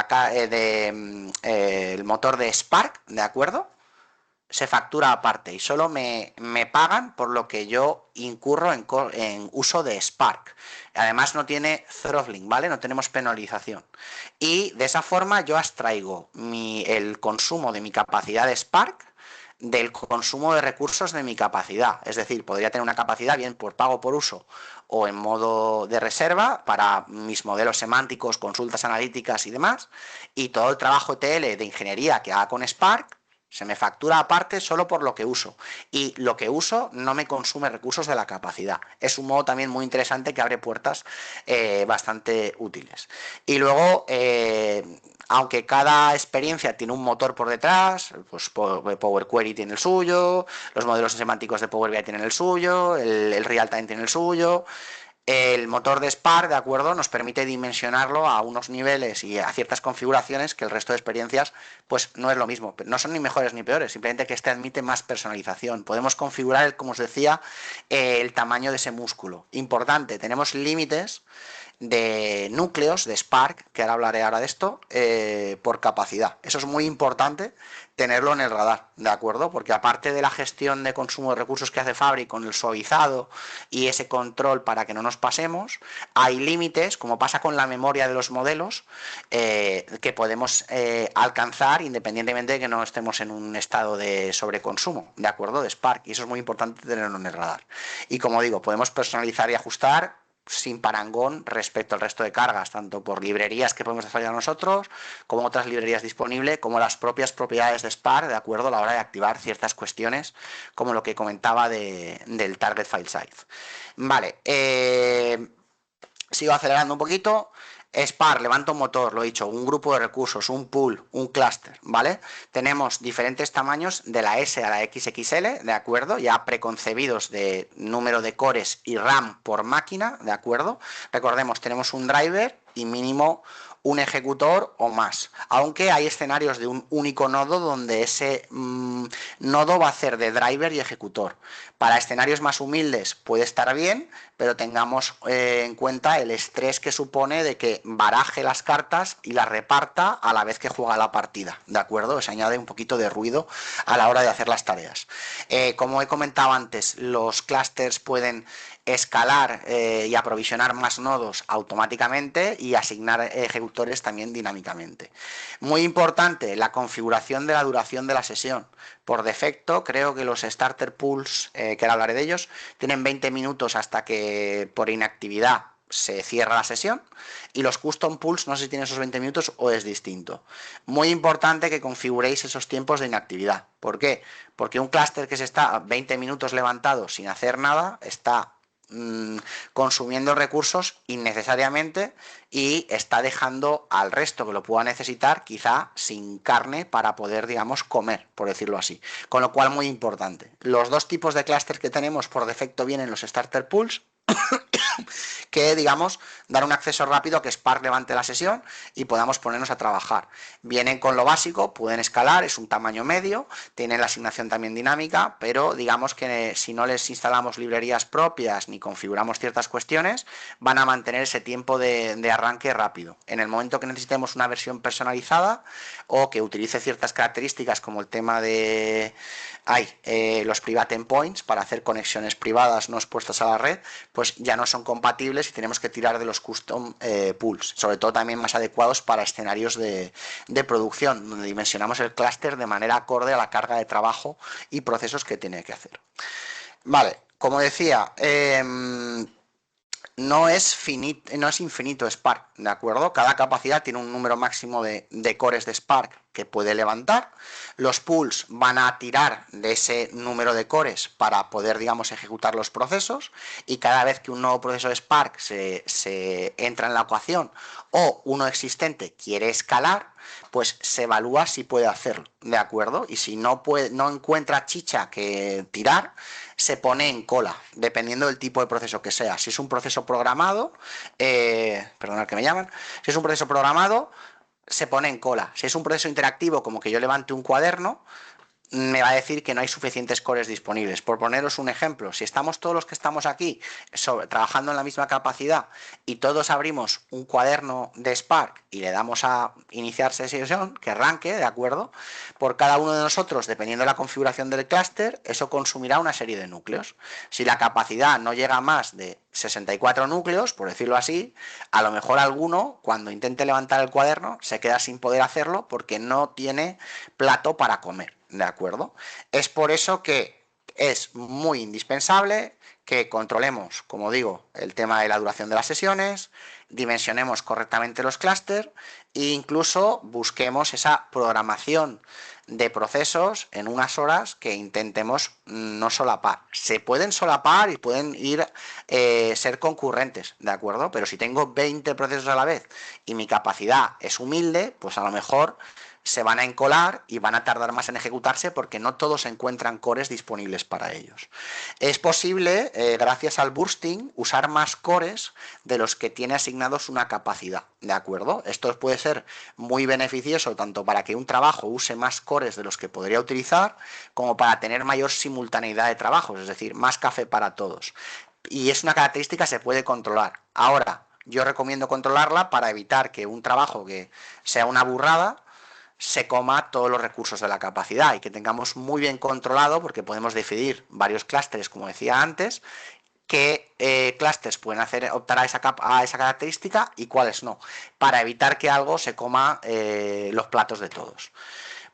[SPEAKER 3] motor de Spark, ¿de acuerdo? Se factura aparte y solo me pagan por lo que yo incurro en uso de Spark. Además no tiene throttling, ¿vale? No tenemos penalización. Y de esa forma yo abstraigo el consumo de mi capacidad de Spark del consumo de recursos de mi capacidad. Es decir, podría tener una capacidad bien por pago por uso o en modo de reserva para mis modelos semánticos, consultas analíticas y demás. Y todo el trabajo ETL de ingeniería que haga con Spark se me factura aparte solo por lo que uso. Y lo que uso no me consume recursos de la capacidad. Es un modo también muy interesante que abre puertas bastante útiles. Y luego, aunque cada experiencia tiene un motor por detrás, pues Power Query tiene el suyo, los modelos semánticos de Power BI tienen el suyo, el Realtime tiene el suyo. El motor de Spark, de acuerdo, nos permite dimensionarlo a unos niveles y a ciertas configuraciones que el resto de experiencias pues no es lo mismo. No son ni mejores ni peores, simplemente que este admite más personalización. Podemos configurar, como os decía, el tamaño de ese músculo. Importante, tenemos límites de núcleos de Spark, que ahora hablaré de esto, por capacidad. Eso es muy importante tenerlo en el radar, ¿de acuerdo? Porque aparte de la gestión de consumo de recursos que hace Fabric con el suavizado y ese control para que no nos pasemos, hay límites, como pasa con la memoria de los modelos, que podemos alcanzar independientemente de que no estemos en un estado de sobreconsumo, ¿de acuerdo? De Spark, y eso es muy importante tenerlo en el radar. Y como digo, podemos personalizar y ajustar sin parangón respecto al resto de cargas, tanto por librerías que podemos desarrollar nosotros, como otras librerías disponibles, como las propias propiedades de Spark, de acuerdo, a la hora de activar ciertas cuestiones, como lo que comentaba del Target File Size. Vale, sigo acelerando un poquito. Spark, levanta un motor, lo he dicho, un grupo de recursos, un pool, un clúster, ¿vale? Tenemos diferentes tamaños de la S a la XXL, ¿de acuerdo? Ya preconcebidos de número de cores y RAM por máquina, ¿de acuerdo? Recordemos, tenemos un driver y mínimo un ejecutor o más, aunque hay escenarios de un único nodo donde ese nodo va a hacer de driver y ejecutor. Para escenarios más humildes puede estar bien, pero tengamos en cuenta el estrés que supone de que baraje las cartas y las reparta a la vez que juega la partida, ¿de acuerdo? Se añade un poquito de ruido a la hora de hacer las tareas. Como he comentado antes, los clústeres pueden escalar y aprovisionar más nodos automáticamente y asignar ejecutores también dinámicamente. Muy importante, la configuración de la duración de la sesión. Por defecto, creo que los starter pools, que ahora hablaré de ellos, tienen 20 minutos hasta que por inactividad se cierra la sesión, y los custom pools, no sé si tienen esos 20 minutos o es distinto. Muy importante que configuréis esos tiempos de inactividad. ¿Por qué? Porque un clúster que se está 20 minutos levantado sin hacer nada está consumiendo recursos innecesariamente y está dejando al resto que lo pueda necesitar quizá sin carne para poder, digamos, comer, por decirlo así. Con lo cual, muy importante. Los dos tipos de clústeres que tenemos por defecto vienen los starter pools, que, digamos, dar un acceso rápido a que Spark levante la sesión y podamos ponernos a trabajar. Vienen con lo básico, pueden escalar, es un tamaño medio, tienen la asignación también dinámica, pero digamos que si no les instalamos librerías propias ni configuramos ciertas cuestiones, van a mantener ese tiempo de arranque rápido. En el momento que necesitemos una versión personalizada o que utilice ciertas características como el tema de los private endpoints para hacer conexiones privadas no expuestas a la red, pues ya no son compatibles y tenemos que tirar de los custom pools, sobre todo también más adecuados para escenarios de producción, donde dimensionamos el clúster de manera acorde a la carga de trabajo y procesos que tiene que hacer. Vale, como decía, no es infinito Spark, ¿de acuerdo? Cada capacidad tiene un número máximo de cores de Spark que puede levantar. Los pools van a tirar de ese número de cores para poder, digamos, ejecutar los procesos, y cada vez que un nuevo proceso de Spark se entra en la ecuación o uno existente quiere escalar, pues se evalúa si puede hacerlo, ¿de acuerdo? Y si no encuentra chicha que tirar, se pone en cola, dependiendo del tipo de proceso que sea. Si es un proceso programado, perdonad que me llaman, si es un proceso programado, se pone en cola. Si es un proceso interactivo, como que yo levante un cuaderno, me va a decir que no hay suficientes cores disponibles. Por poneros un ejemplo, si estamos todos los que estamos aquí trabajando en la misma capacidad y todos abrimos un cuaderno de Spark y le damos a iniciar sesión, que arranque, ¿de acuerdo? Por cada uno de nosotros, dependiendo de la configuración del clúster, eso consumirá una serie de núcleos. Si la capacidad no llega a más de 64 núcleos, por decirlo así, a lo mejor alguno, cuando intente levantar el cuaderno, se queda sin poder hacerlo porque no tiene plato para comer. ¿De acuerdo? Es por eso que es muy indispensable que controlemos, como digo, el tema de la duración de las sesiones, dimensionemos correctamente los clústeres e incluso busquemos esa programación de procesos en unas horas que intentemos no solapar. Se pueden solapar y pueden ser concurrentes, ¿de acuerdo? Pero si tengo 20 procesos a la vez y mi capacidad es humilde, pues a lo mejor se van a encolar y van a tardar más en ejecutarse porque no todos encuentran cores disponibles para ellos. Es posible, gracias al bursting, usar más cores de los que tiene asignados una capacidad, ¿de acuerdo? Esto puede ser muy beneficioso tanto para que un trabajo use más cores de los que podría utilizar, como para tener mayor simultaneidad de trabajos, es decir, más café para todos. Y es una característica que se puede controlar. Ahora, yo recomiendo controlarla para evitar que un trabajo que sea una burrada se coma todos los recursos de la capacidad, y que tengamos muy bien controlado, porque podemos definir varios clústeres, como decía antes, qué clústeres pueden optar a esa característica y cuáles no, para evitar que algo se coma los platos de todos.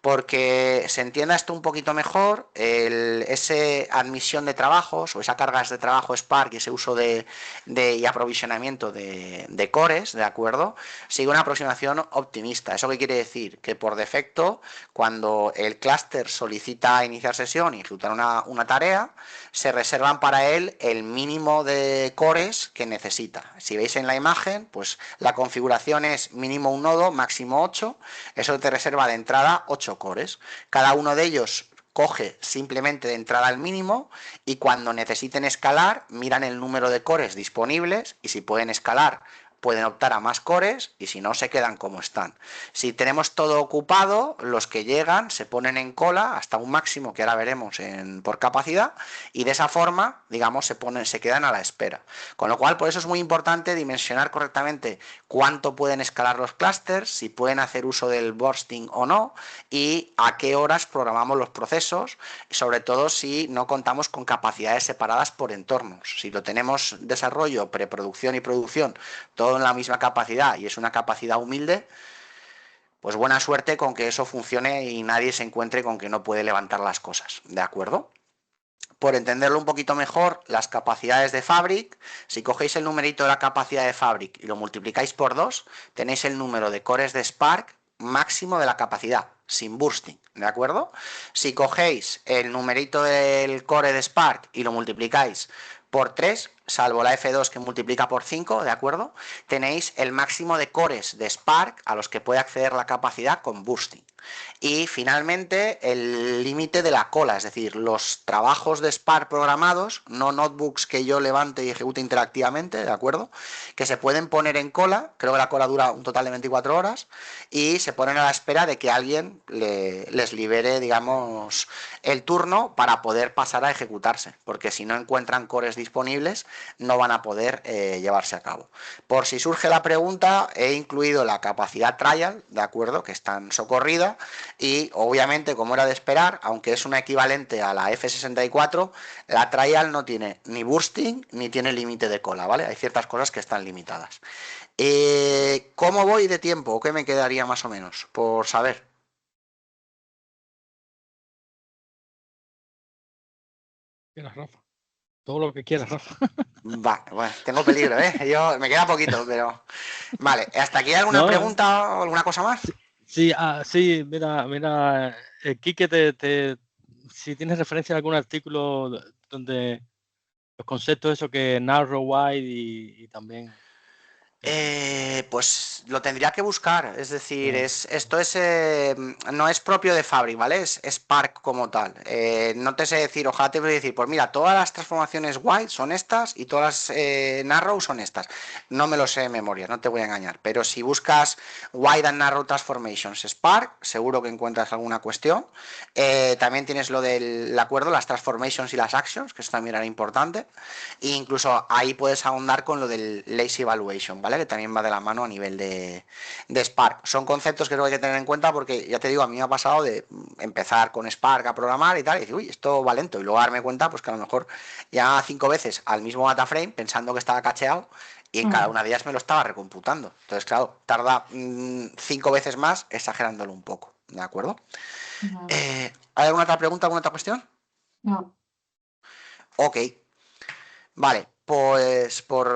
[SPEAKER 3] Porque se entienda esto un poquito mejor, esa admisión de trabajos o esa cargas de trabajo Spark y ese uso y aprovisionamiento de cores, ¿de acuerdo? Sigue una aproximación optimista. ¿Eso qué quiere decir? Que por defecto, cuando el clúster solicita iniciar sesión y ejecutar una tarea, se reservan para él el mínimo de cores que necesita. Si veis en la imagen, pues la configuración es mínimo un nodo, máximo 8. Eso te reserva de entrada 8 cores. Cada uno de ellos coge simplemente de entrada el mínimo, y cuando necesiten escalar miran el número de cores disponibles, y si pueden escalar pueden optar a más cores, y si no se quedan como están. Si tenemos todo ocupado, los que llegan se ponen en cola hasta un máximo que ahora veremos por capacidad, y de esa forma, digamos, se quedan a la espera. Con lo cual, por eso es muy importante dimensionar correctamente cuánto pueden escalar los clústeres, si pueden hacer uso del bursting o no, y a qué horas programamos los procesos, sobre todo si no contamos con capacidades separadas por entornos. Si lo tenemos desarrollo, preproducción y producción, todo en la misma capacidad y es una capacidad humilde, pues buena suerte con que eso funcione y nadie se encuentre con que no puede levantar las cosas, ¿de acuerdo? por entenderlo un poquito mejor, las capacidades de Fabric, si cogéis el numerito de la capacidad de Fabric y lo multiplicáis por 2, tenéis el número de cores de Spark máximo de la capacidad, sin bursting, ¿de acuerdo? Si cogéis el numerito del core de Spark y lo multiplicáis por 3, salvo la F2 que multiplica por 5, ¿de acuerdo? Tenéis el máximo de cores de Spark a los que puede acceder la capacidad con bursting. Y finalmente el límite de la cola, es decir, los trabajos de Spark programados, no notebooks que yo levante y ejecute interactivamente, ¿de acuerdo? Que se pueden poner en cola, creo que la cola dura un total de 24 horas, y se ponen a la espera de que alguien les libere, digamos, el turno para poder pasar a ejecutarse, porque si no encuentran cores disponibles, no van a poder llevarse a cabo. Por si surge la pregunta, he incluido la capacidad trial, ¿de acuerdo? Que está en socorrida, y obviamente, como era de esperar, aunque es una equivalente a la F64, la trial no tiene ni bursting ni tiene límite de cola, ¿vale? Hay ciertas cosas que están limitadas. ¿Cómo voy de tiempo? ¿Qué me quedaría más o menos? Por saber.
[SPEAKER 2] Rafa. Todo lo que quieras, Rafa.
[SPEAKER 3] Va, bueno, tengo peligro, ¿eh? Me queda poquito, pero... Vale, ¿hasta aquí hay alguna pregunta o alguna cosa más?
[SPEAKER 2] Sí, sí, mira, Quique, si tienes referencia a algún artículo donde los conceptos esos que narrow, wide y también...
[SPEAKER 3] Pues lo tendría que buscar, es decir, esto no es propio de Fabric, ¿vale? Es Spark como tal. No te sé decir, ojalá te voy a decir, pues mira, todas las transformaciones wide son estas y todas las narrow son estas. No me lo sé de memoria, no te voy a engañar, pero si buscas wide and narrow transformations Spark, seguro que encuentras alguna cuestión. También tienes lo del acuerdo, las transformations y las actions, que eso también era importante. E incluso ahí puedes ahondar con lo del lazy evaluation, ¿vale? Que también va de la mano a nivel de Spark. Son conceptos que creo que hay que tener en cuenta porque, ya te digo, a mí me ha pasado de empezar con Spark a programar y tal, y decir, uy, esto va lento, y luego darme cuenta pues que a lo mejor ya 5 veces al mismo dataframe pensando que estaba cacheado y en cada una de ellas me lo estaba recomputando. Entonces, claro, tarda 5 veces más exagerándolo un poco, ¿de acuerdo?
[SPEAKER 1] No.
[SPEAKER 3] ¿Hay alguna otra pregunta, alguna otra cuestión?
[SPEAKER 1] No.
[SPEAKER 3] Ok. Vale, pues por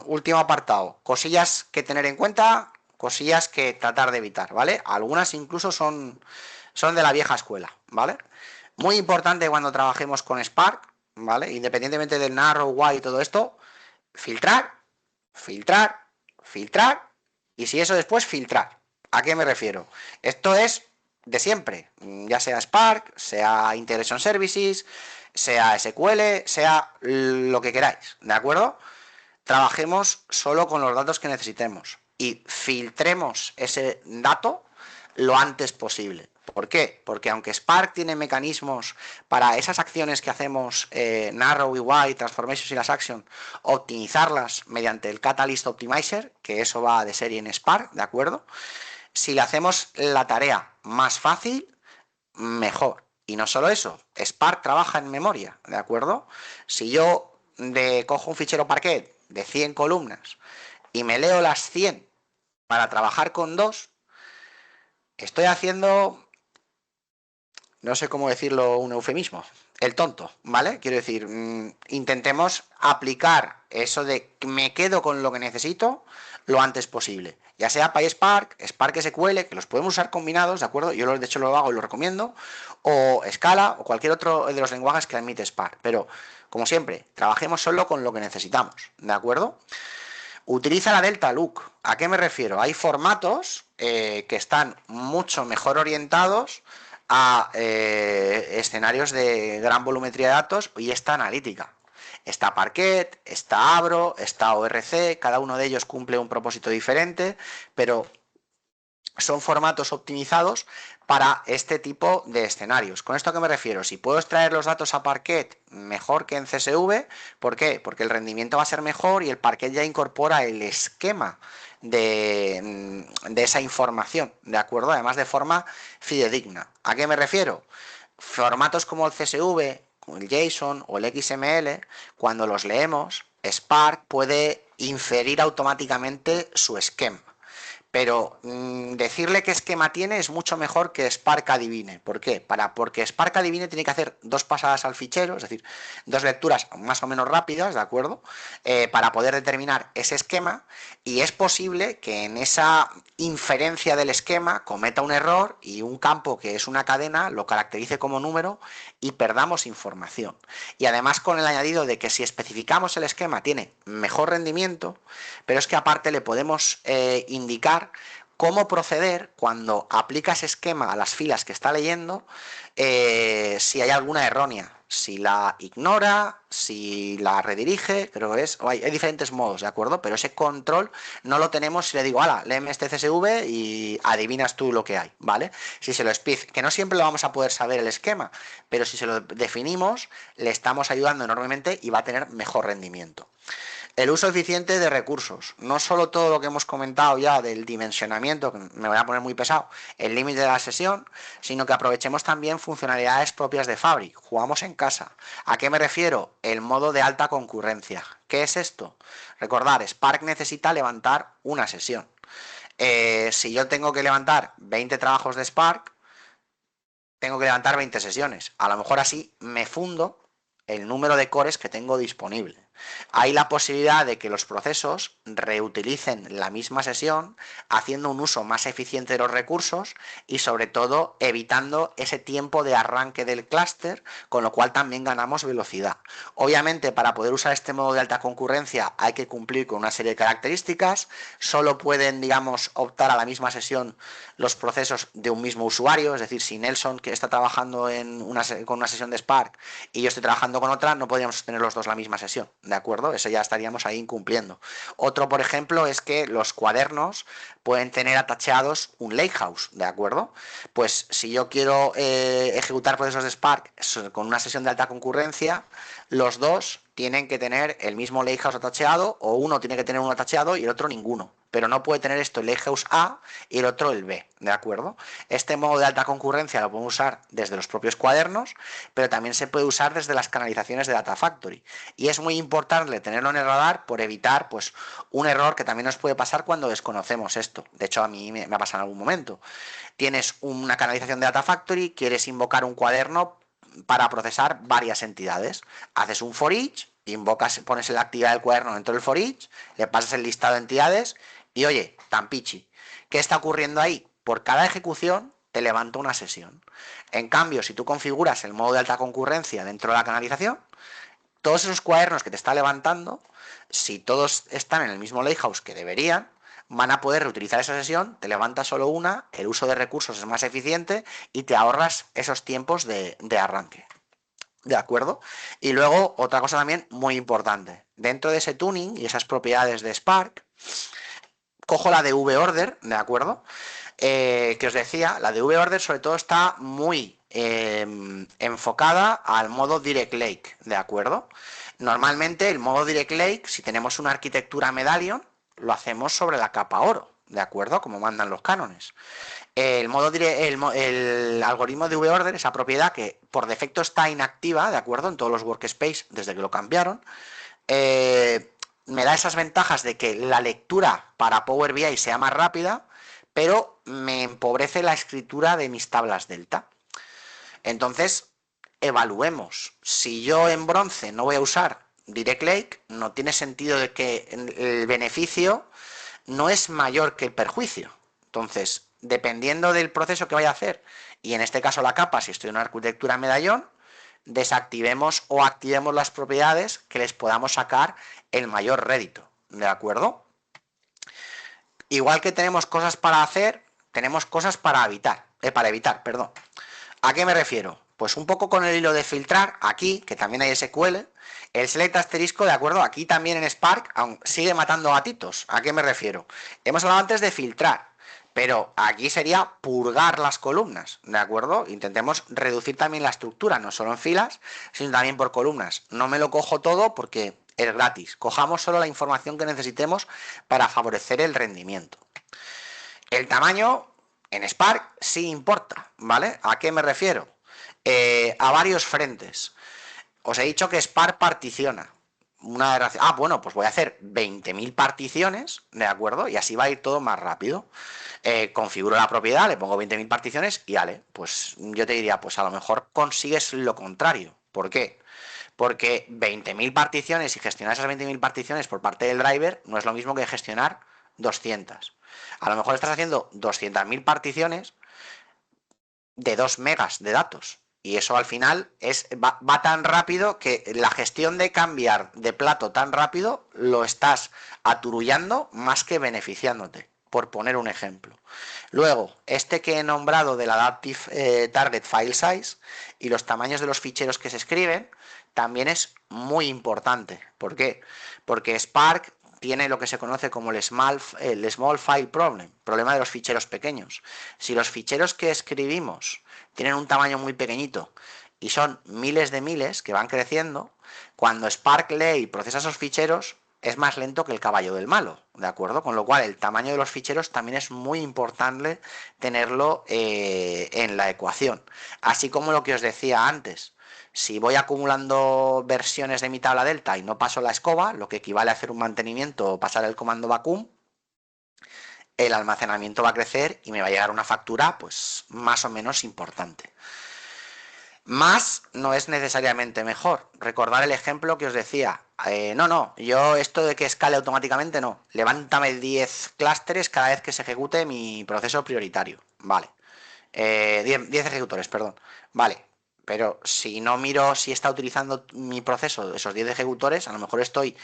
[SPEAKER 3] último apartado, cosillas que tener en cuenta, cosillas que tratar de evitar, ¿vale? Algunas incluso son de la vieja escuela, ¿vale? Muy importante cuando trabajemos con Spark, ¿vale? Independientemente del narrow, wide y todo esto, filtrar, filtrar, filtrar, y si eso después, filtrar. ¿A qué me refiero? Esto es de siempre, ya sea Spark, sea Integration Services, sea SQL, sea lo que queráis, ¿de acuerdo? Trabajemos solo con los datos que necesitemos y filtremos ese dato lo antes posible. ¿Por qué? Porque aunque Spark tiene mecanismos para esas acciones que hacemos, narrow y wide, transformations y las actions, optimizarlas mediante el Catalyst Optimizer, que eso va de serie en Spark, ¿de acuerdo? Si le hacemos la tarea más fácil, mejor. Y no solo eso, Spark trabaja en memoria, ¿de acuerdo? Si yo cojo un fichero Parquet de 100 columnas y me leo las 100 para trabajar con 2, estoy haciendo, no sé cómo decirlo, un eufemismo, el tonto, ¿vale? Quiero decir, intentemos aplicar eso de que me quedo con lo que necesito lo antes posible. Ya sea PySpark, Spark SQL, que los podemos usar combinados, ¿de acuerdo? Yo de hecho lo hago y lo recomiendo, o Scala, o cualquier otro de los lenguajes que admite Spark. Pero, como siempre, trabajemos solo con lo que necesitamos, ¿de acuerdo? Utiliza la Delta Look. ¿A qué me refiero? Hay formatos que están mucho mejor orientados a escenarios de gran volumetría de datos y esta analítica. Está Parquet, está Abro, está ORC, cada uno de ellos cumple un propósito diferente, pero son formatos optimizados para este tipo de escenarios. ¿Con esto a qué me refiero? Si puedo extraer los datos a Parquet mejor que en CSV, ¿por qué? Porque el rendimiento va a ser mejor y el Parquet ya incorpora el esquema de esa información, ¿de acuerdo? Además de forma fidedigna. ¿A qué me refiero? Formatos como el CSV, el JSON o el XML, cuando los leemos, Spark puede inferir automáticamente su esquema. pero decirle qué esquema tiene es mucho mejor que Spark adivine. ¿Por qué? Porque Spark adivine tiene que hacer 2 pasadas al fichero, es decir, 2 lecturas más o menos rápidas, ¿de acuerdo? Para poder determinar ese esquema, y es posible que en esa inferencia del esquema cometa un error y un campo que es una cadena lo caracterice como número y perdamos información. Y además con el añadido de que si especificamos el esquema tiene mejor rendimiento, pero es que aparte le podemos indicar cómo proceder cuando aplica ese esquema a las filas que está leyendo, si hay alguna errónea, si la ignora, si la redirige, creo que es, hay diferentes modos, ¿de acuerdo? Pero ese control no lo tenemos si le digo, ala, léeme este CSV y adivinas tú lo que hay, ¿vale? Si se lo que no siempre lo vamos a poder saber el esquema, pero si se lo definimos, le estamos ayudando enormemente y va a tener mejor rendimiento. El uso eficiente de recursos. No solo todo lo que hemos comentado ya del dimensionamiento, que me voy a poner muy pesado, el límite de la sesión, sino que aprovechemos también funcionalidades propias de Fabric. Jugamos en casa. ¿A qué me refiero? El modo de alta concurrencia. ¿Qué es esto? Recordar, Spark necesita levantar una sesión. Si yo tengo que levantar 20 trabajos de Spark, tengo que levantar 20 sesiones. A lo mejor así me fundo el número de cores que tengo disponible. Hay la posibilidad de que los procesos reutilicen la misma sesión, haciendo un uso más eficiente de los recursos y sobre todo evitando ese tiempo de arranque del clúster, con lo cual también ganamos velocidad. Obviamente, para poder usar este modo de alta concurrencia hay que cumplir con una serie de características. Solo pueden, digamos, optar a la misma sesión los procesos de un mismo usuario, es decir, si Nelson, que está trabajando con una sesión de Spark, y yo estoy trabajando con otra, no podríamos tener los dos la misma sesión, ¿de acuerdo? Eso ya estaríamos ahí incumpliendo. Otro, por ejemplo, es que los cuadernos pueden tener atacheados un lakehouse, ¿de acuerdo? Pues si yo quiero ejecutar procesos de Spark con una sesión de alta concurrencia, los dos tienen que tener el mismo lakehouse atacheado, o uno tiene que tener uno atacheado y el otro ninguno. Pero no puede tener esto el lakehouse A y el otro el B, ¿de acuerdo? Este modo de alta concurrencia lo podemos usar desde los propios cuadernos, pero también se puede usar desde las canalizaciones de Data Factory. Y es muy importante tenerlo en el radar por evitar, pues, un error que también nos puede pasar cuando desconocemos esto. De hecho, a mí me ha pasado en algún momento. Tienes una canalización de Data Factory, quieres invocar un cuaderno para procesar varias entidades. Haces un for each, invocas, pones la actividad del cuaderno dentro del for each, le pasas el listado de entidades y oye, tan pichi. ¿Qué está ocurriendo ahí? Por cada ejecución te levanta una sesión. En cambio, si tú configuras el modo de alta concurrencia dentro de la canalización, todos esos cuadernos que te está levantando, si todos están en el mismo lakehouse que deberían, van a poder reutilizar esa sesión, te levanta solo una, el uso de recursos es más eficiente y te ahorras esos tiempos de arranque. ¿De acuerdo? Y luego, otra cosa también muy importante. Dentro de ese tuning y esas propiedades de Spark, cojo la de VOrder, ¿de acuerdo? Que os decía, la de VOrder sobre todo está muy enfocada al modo Direct Lake, ¿de acuerdo? Normalmente el modo Direct Lake, si tenemos una arquitectura Medallion, lo hacemos sobre la capa oro, ¿de acuerdo? Como mandan los cánones. El algoritmo de VOrder, esa propiedad que por defecto está inactiva, ¿de acuerdo? En todos los workspace desde que lo cambiaron, me da esas ventajas de que la lectura para Power BI sea más rápida, pero me empobrece la escritura de mis tablas delta. Entonces, evaluemos. Si yo en bronce no voy a usar Direct Lake, no tiene sentido de que el beneficio no es mayor que el perjuicio. Entonces, dependiendo del proceso que vaya a hacer, y en este caso la capa, si estoy en una arquitectura medallón, desactivemos o activemos las propiedades que les podamos sacar el mayor rédito, ¿de acuerdo? Igual que tenemos cosas para hacer, tenemos cosas para evitar, perdón. ¿A qué me refiero? Pues un poco con el hilo de filtrar, aquí, que también hay SQL, el select asterisco, de acuerdo, aquí también en Spark sigue matando gatitos. ¿A qué me refiero? Hemos hablado antes de filtrar, pero aquí sería purgar las columnas, ¿de acuerdo? Intentemos reducir también la estructura, no solo en filas, sino también por columnas. No me lo cojo todo porque es gratis. Cojamos solo la información que necesitemos para favorecer el rendimiento. El tamaño en Spark sí importa, ¿vale? ¿A qué me refiero? A varios frentes. Os he dicho que Spark particiona. bueno, pues voy a hacer 20.000 particiones, ¿de acuerdo? Y así va a ir todo más rápido. Configuro la propiedad, le pongo 20.000 particiones y vale, pues yo te diría, pues a lo mejor consigues lo contrario. ¿Por qué? Porque 20.000 particiones y gestionar esas 20.000 particiones por parte del driver no es lo mismo que gestionar 200. A lo mejor estás haciendo 200.000 particiones de 2 megas de datos. Y eso al final va tan rápido que la gestión de cambiar de plato tan rápido lo estás aturullando más que beneficiándote, por poner un ejemplo. Luego, este que he nombrado del Adaptive Target File Size y los tamaños de los ficheros que se escriben, también es muy importante. ¿Por qué? Porque Spark tiene lo que se conoce como el Small File Problem, problema de los ficheros pequeños. Si los ficheros que escribimos tienen un tamaño muy pequeñito y son miles de miles que van creciendo, cuando Spark lee y procesa esos ficheros es más lento que el caballo del malo, ¿de acuerdo? Con lo cual el tamaño de los ficheros también es muy importante tenerlo en la ecuación. Así como lo que os decía antes, si voy acumulando versiones de mi tabla delta y no paso la escoba, lo que equivale a hacer un mantenimiento o pasar el comando vacuum, el almacenamiento va a crecer y me va a llegar una factura pues más o menos importante. Más no es necesariamente mejor. Recordar el ejemplo que os decía. Yo esto de que escale automáticamente no. Levántame 10 clústeres cada vez que se ejecute mi proceso prioritario. Vale. 10 ejecutores, perdón. Vale. Pero si no miro si está utilizando mi proceso esos 10 ejecutores, a lo mejor estoy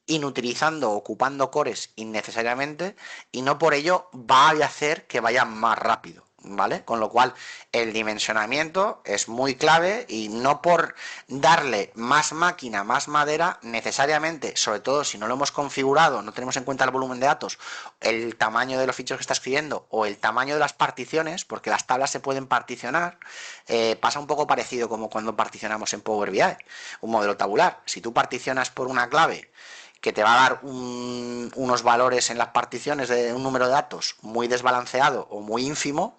[SPEAKER 3] inutilizando, ocupando cores innecesariamente y no por ello va a hacer que vaya más rápido, ¿vale? Con lo cual el dimensionamiento es muy clave y no por darle más máquina, más madera, necesariamente, sobre todo si no lo hemos configurado, no tenemos en cuenta el volumen de datos, el tamaño de los ficheros que está escribiendo o el tamaño de las particiones, porque las tablas se pueden particionar, pasa un poco parecido como cuando particionamos en Power BI, un modelo tabular. Si tú particionas por una clave que te va a dar unos valores en las particiones de un número de datos muy desbalanceado o muy ínfimo,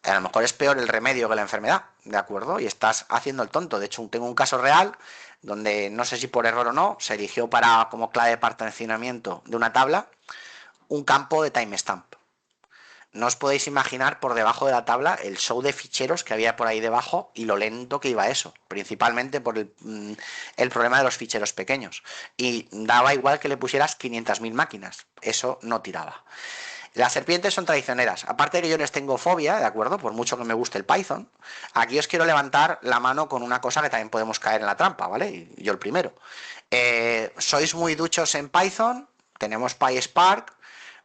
[SPEAKER 3] a lo mejor es peor el remedio que la enfermedad, ¿de acuerdo? Y estás haciendo el tonto. De hecho, tengo un caso real donde, no sé si por error o no, se eligió como clave de particionamiento de una tabla un campo de timestamp. No os podéis imaginar por debajo de la tabla el show de ficheros que había por ahí debajo y lo lento que iba eso, principalmente por el problema de los ficheros pequeños. Y daba igual que le pusieras 500.000 máquinas, eso no tiraba. Las serpientes son traicioneras. Aparte de que yo les tengo fobia, ¿de acuerdo? Por mucho que me guste el Python, aquí os quiero levantar la mano con una cosa que también podemos caer en la trampa, ¿vale? Y yo el primero. ¿Sois muy duchos en Python? Tenemos PySpark.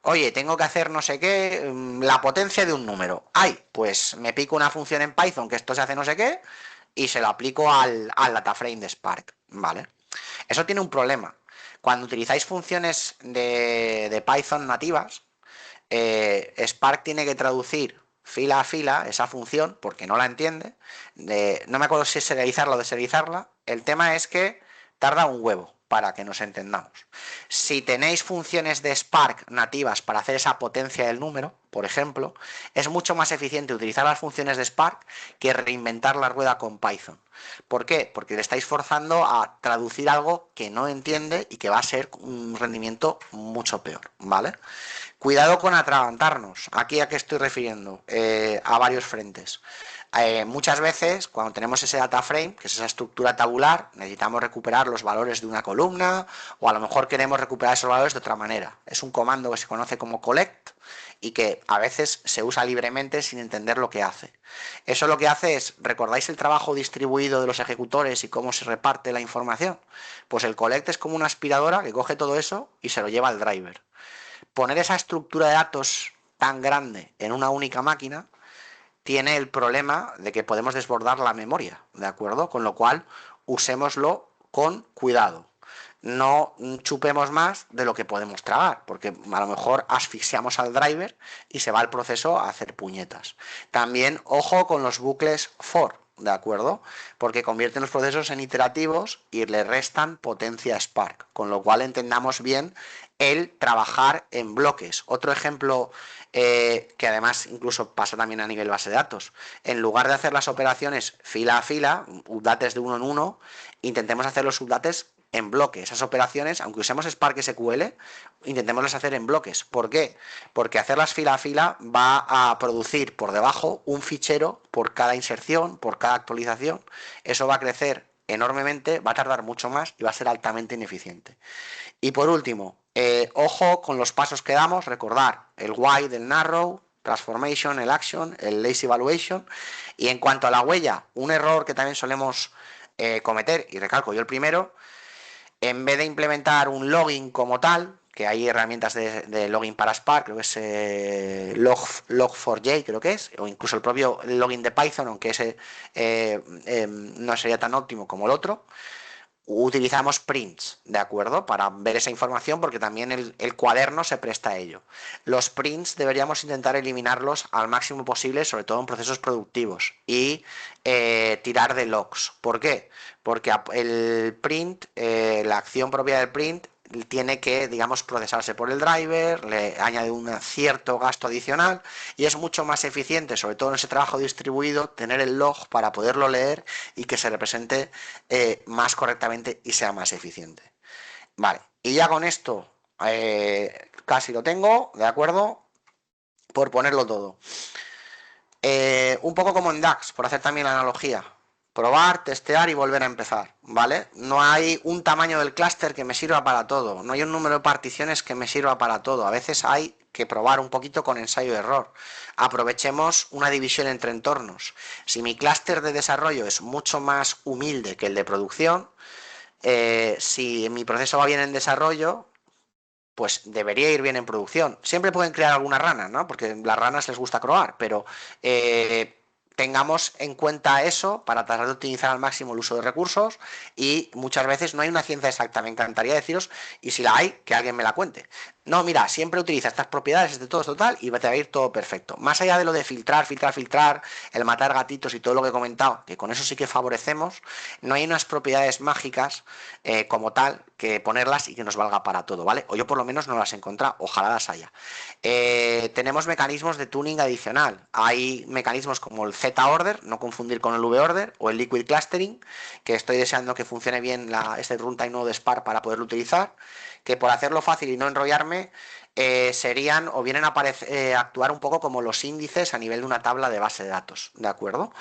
[SPEAKER 3] Oye, tengo que hacer no sé qué, la potencia de un número. Pues me pico una función en Python que esto se hace no sé qué y se lo aplico al dataframe de Spark, ¿vale? Eso tiene un problema. Cuando utilizáis funciones de Python nativas, Spark tiene que traducir fila a fila esa función porque no la entiende. No me acuerdo si es serializarla o deserializarla. El tema es que tarda un huevo para que nos entendamos. Si tenéis funciones de Spark nativas para hacer esa potencia del número, por ejemplo, es mucho más eficiente utilizar las funciones de Spark que reinventar la rueda con Python. ¿Por qué? Porque le estáis forzando a traducir algo que no entiende y que va a ser un rendimiento mucho peor, ¿vale? Cuidado con atragantarnos. ¿Aquí a qué estoy refiriendo? A varios frentes. Muchas veces, cuando tenemos ese data frame, que es esa estructura tabular, necesitamos recuperar los valores de una columna o a lo mejor queremos recuperar esos valores de otra manera. Es un comando que se conoce como collect y que a veces se usa libremente sin entender lo que hace. Eso lo que hace es, ¿recordáis el trabajo distribuido de los ejecutores y cómo se reparte la información? Pues el collect es como una aspiradora que coge todo eso y se lo lleva al driver. Poner esa estructura de datos tan grande en una única máquina tiene el problema de que podemos desbordar la memoria, ¿de acuerdo? Con lo cual, usémoslo con cuidado. No chupemos más de lo que podemos tragar, porque a lo mejor asfixiamos al driver y se va el proceso a hacer puñetas. También, ojo con los bucles for, ¿de acuerdo? Porque convierten los procesos en iterativos y le restan potencia a Spark, con lo cual entendamos bien el trabajar en bloques. Otro ejemplo que además incluso pasa también a nivel base de datos. En lugar de hacer las operaciones fila a fila, updates de uno en uno, intentemos hacer los updates en bloque. Esas operaciones, aunque usemos Spark SQL, intentémoslas hacer en bloques. ¿Por qué? Porque hacerlas fila a fila va a producir por debajo un fichero por cada inserción, por cada actualización. Eso va a crecer enormemente, va a tardar mucho más y va a ser altamente ineficiente. Y por último, ojo con los pasos que damos, recordar el wide, el narrow, transformation, el action, el lazy evaluation. Y en cuanto a la huella, un error que también solemos cometer, y recalco yo el primero, en vez de implementar un login como tal, que hay herramientas de login para Spark, creo que es Log4j, creo que es, o incluso el propio login de Python, aunque ese no sería tan óptimo como el otro, utilizamos prints, ¿de acuerdo? Para ver esa información, porque también el cuaderno se presta a ello. Los prints deberíamos intentar eliminarlos al máximo posible, sobre todo en procesos productivos, y tirar de logs. ¿Por qué? Porque el print, la acción propia del print, tiene que, digamos, procesarse por el driver, le añade un cierto gasto adicional y es mucho más eficiente, sobre todo en ese trabajo distribuido, tener el log para poderlo leer y que se represente más correctamente y sea más eficiente. Vale, y ya con esto casi lo tengo, ¿de acuerdo? Por ponerlo todo. Un poco como en DAX, por hacer también la analogía. Probar, testear y volver a empezar, ¿vale? No hay un tamaño del clúster que me sirva para todo, no hay un número de particiones que me sirva para todo. A veces hay que probar un poquito con ensayo y error. Aprovechemos una división entre entornos. Si mi clúster de desarrollo es mucho más humilde que el de producción, si mi proceso va bien en desarrollo, pues debería ir bien en producción. Siempre pueden crear algunas ranas, ¿no? Porque a las ranas les gusta croar, pero tengamos en cuenta eso para tratar de optimizar al máximo el uso de recursos y muchas veces no hay una ciencia exacta. Me encantaría deciros, y si la hay, que alguien me la cuente. No, mira, siempre utiliza estas propiedades de todo total y te va a ir todo perfecto. Más allá de lo de filtrar, el matar gatitos y todo lo que he comentado, que con eso sí que favorecemos, no hay unas propiedades mágicas como tal que ponerlas y que nos valga para todo, ¿vale? O yo por lo menos no las he encontrado, ojalá las haya. Tenemos mecanismos de tuning adicional. Hay mecanismos como el Z-Order, no confundir con el V-Order, o el Liquid Clustering, que estoy deseando que funcione bien este runtime nuevo de Spark para poderlo utilizar, que por hacerlo fácil y no enrollarme, serían o vienen a actuar un poco como los índices a nivel de una tabla de base de datos, ¿de acuerdo?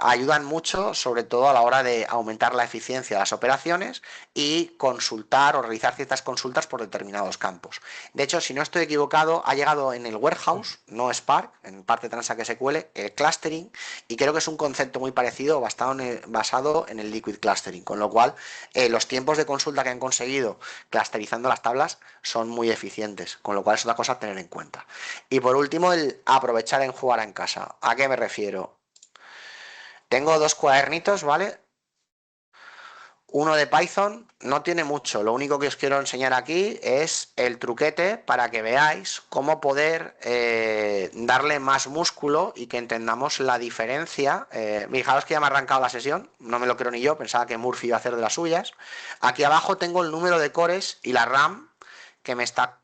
[SPEAKER 3] Ayudan mucho, sobre todo a la hora de aumentar la eficiencia de las operaciones y consultar o realizar ciertas consultas por determinados campos. De hecho, si no estoy equivocado, ha llegado en el warehouse, no Spark, en parte Transact SQL, el clustering, y creo que es un concepto muy parecido basado en el liquid clustering, con lo cual los tiempos de consulta que han conseguido clusterizando las tablas son muy eficientes, con lo cual es otra cosa a tener en cuenta. Y por último, el aprovechar en jugar en casa. ¿A qué me refiero? Tengo dos cuadernitos, ¿vale? Uno de Python, no tiene mucho, lo único que os quiero enseñar aquí es el truquete para que veáis cómo poder darle más músculo y que entendamos la diferencia. Fijaos que ya me ha arrancado la sesión, no me lo creo ni yo, pensaba que Murphy iba a hacer de las suyas. Aquí abajo tengo el número de cores y la RAM que me está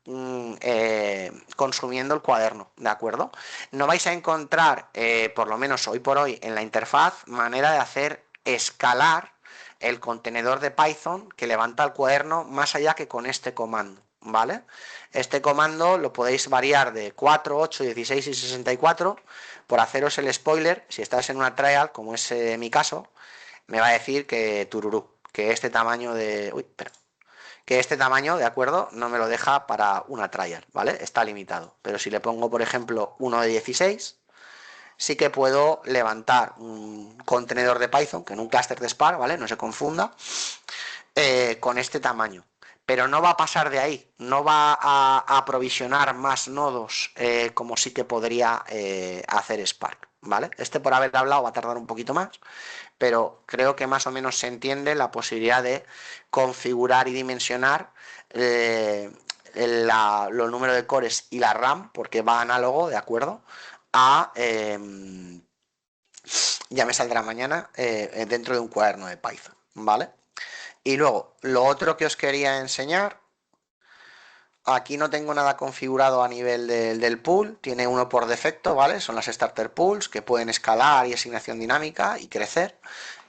[SPEAKER 3] consumiendo el cuaderno, ¿de acuerdo? No vais a encontrar, por lo menos hoy por hoy, en la interfaz, manera de hacer escalar el contenedor de Python que levanta el cuaderno más allá que con este comando, ¿vale? Este comando lo podéis variar de 4, 8, 16 y 64. Por haceros el spoiler, si estás en una trial, como es mi caso, me va a decir que tururú, que este tamaño de... Uy, espera. Que este tamaño, ¿de acuerdo? No me lo deja para una trial, ¿vale? Está limitado. Pero si le pongo, por ejemplo, uno de 16, sí que puedo levantar un contenedor de Python, que en un clúster de Spark, ¿vale? No se confunda, con este tamaño. Pero no va a pasar de ahí, no va a aprovisionar más nodos como sí que podría hacer Spark, ¿vale? Este por haber hablado va a tardar un poquito más, pero creo que más o menos se entiende la posibilidad de configurar y dimensionar los números de cores y la RAM, porque va análogo, ¿de acuerdo? Ya me saldrá mañana dentro de un cuaderno de Python, ¿vale? Y luego, lo otro que os quería enseñar, Aquí no tengo nada configurado a nivel del pool, tiene uno por defecto, ¿vale? Son las starter pools que pueden escalar y asignación dinámica y crecer.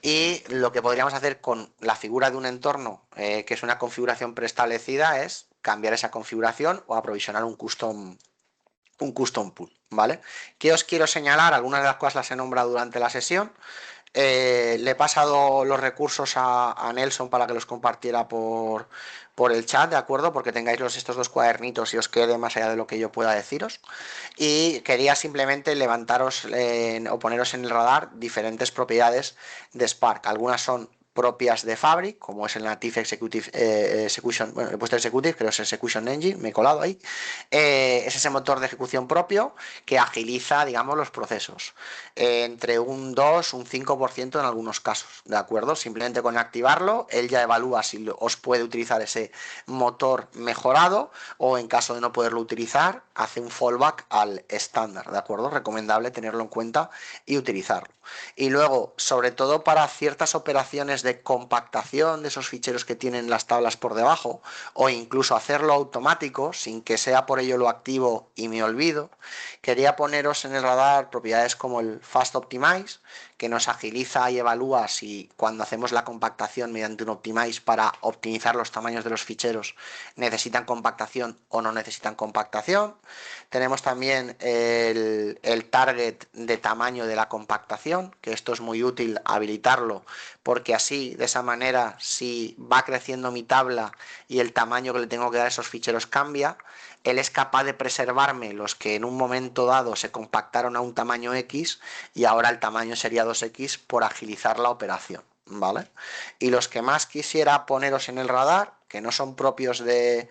[SPEAKER 3] Y lo que podríamos hacer con la figura de un entorno, que es una configuración preestablecida, es cambiar esa configuración o aprovisionar un custom pool, ¿vale? ¿Qué os quiero señalar? Algunas de las cosas las he nombrado durante la sesión. Le he pasado los recursos a Nelson para que los compartiera por el chat, ¿de acuerdo? Porque tengáis estos dos cuadernitos y os quede más allá de lo que yo pueda deciros. Y quería simplemente levantaros o poneros en el radar diferentes propiedades de Spark. Algunas son propias de Fabric, como es el Native Execution, bueno, he puesto Executive, creo que es Execution Engine, me he colado ahí. Es ese motor de ejecución propio que agiliza, digamos, los procesos. Entre un 2, un 5% en algunos casos, ¿de acuerdo? Simplemente con activarlo, él ya evalúa si os puede utilizar ese motor mejorado o en caso de no poderlo utilizar, hace un fallback al estándar, ¿de acuerdo? Recomendable tenerlo en cuenta y utilizarlo. Y luego, sobre todo para ciertas operaciones de compactación de esos ficheros que tienen las tablas por debajo, o incluso hacerlo automático, sin que sea por ello lo activo y me olvido, quería poneros en el radar propiedades como el Fast Optimize, que nos agiliza y evalúa si cuando hacemos la compactación mediante un Optimize para optimizar los tamaños de los ficheros necesitan compactación o no necesitan compactación. Tenemos también el target de tamaño de la compactación, que esto es muy útil habilitarlo, porque así, de esa manera, si va creciendo mi tabla y el tamaño que le tengo que dar a esos ficheros cambia, él es capaz de preservarme los que en un momento dado se compactaron a un tamaño X y ahora el tamaño sería 2X por agilizar la operación, ¿vale? Y los que más quisiera poneros en el radar, que no son propios de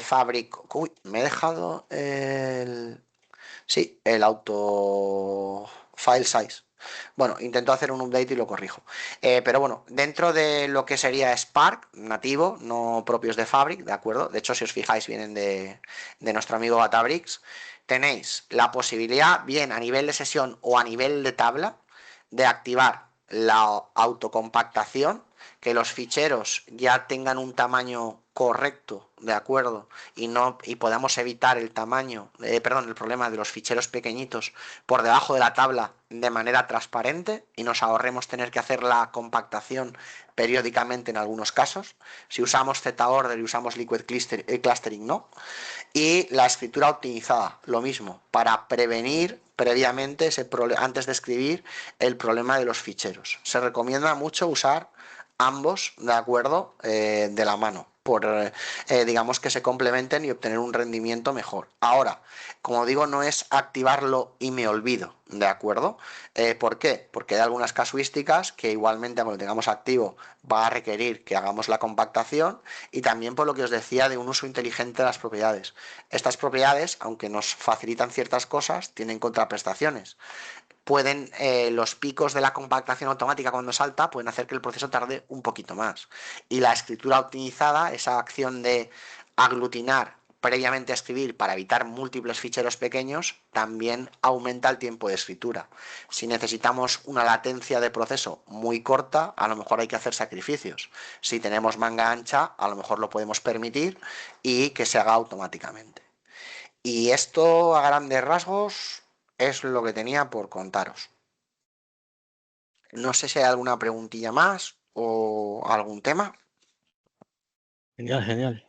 [SPEAKER 3] Fabric. Uy, me he dejado el... Sí, el auto file size. Bueno, intento hacer un update y lo corrijo. Pero bueno, dentro de lo que sería Spark, nativo, no propios de Fabric, ¿de acuerdo? De hecho, si os fijáis, vienen de nuestro amigo Databricks. Tenéis la posibilidad, bien a nivel de sesión o a nivel de tabla, de activar la autocompactación, que los ficheros ya tengan un tamaño correcto, de acuerdo, y podamos evitar el tamaño, el problema de los ficheros pequeñitos por debajo de la tabla de manera transparente y nos ahorremos tener que hacer la compactación periódicamente en algunos casos. Si usamos Z-Order y usamos Liquid Clustering, no. Y la escritura optimizada, lo mismo, para prevenir previamente antes de escribir el problema de los ficheros. Se recomienda mucho usar ambos, de acuerdo, de la mano, por digamos que se complementen y obtener un rendimiento mejor. Ahora, como digo, no es activarlo y me olvido, ¿de acuerdo? ¿Por qué? Porque hay algunas casuísticas que igualmente, cuando lo tengamos activo, va a requerir que hagamos la compactación y también por lo que os decía de un uso inteligente de las propiedades. Estas propiedades, aunque nos facilitan ciertas cosas, tienen contraprestaciones. Los picos de la compactación automática cuando salta pueden hacer que el proceso tarde un poquito más. Y la escritura optimizada, esa acción de aglutinar previamente a escribir para evitar múltiples ficheros pequeños, también aumenta el tiempo de escritura. Si necesitamos una latencia de proceso muy corta, a lo mejor hay que hacer sacrificios. Si tenemos manga ancha, a lo mejor lo podemos permitir y que se haga automáticamente. Y esto a grandes rasgos es lo que tenía por contaros. No sé si hay alguna preguntilla más o algún tema.
[SPEAKER 2] Genial, genial.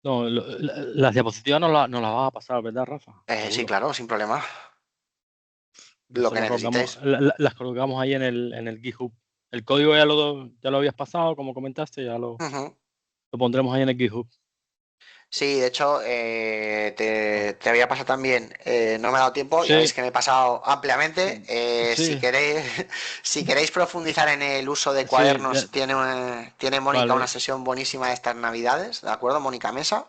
[SPEAKER 2] No, las diapositivas nos las vas a pasar, ¿verdad, Rafa?
[SPEAKER 3] Sí,
[SPEAKER 2] Seguro.
[SPEAKER 3] claro, sin problema. Lo que
[SPEAKER 2] Nosotros
[SPEAKER 3] necesitéis.
[SPEAKER 2] las colocamos ahí en el GitHub. El código ya lo habías pasado, como comentaste, ya lo pondremos ahí en el GitHub.
[SPEAKER 3] Sí, de hecho, te había pasado también, no me ha dado tiempo, ya
[SPEAKER 2] Sí,
[SPEAKER 3] veis que me he pasado ampliamente. Si
[SPEAKER 2] sí,
[SPEAKER 3] queréis, si queréis profundizar en el uso de
[SPEAKER 2] sí,
[SPEAKER 3] cuadernos, tiene Mónica una
[SPEAKER 2] vale.
[SPEAKER 3] sesión buenísima de estas navidades, ¿de acuerdo? Mónica Mesa.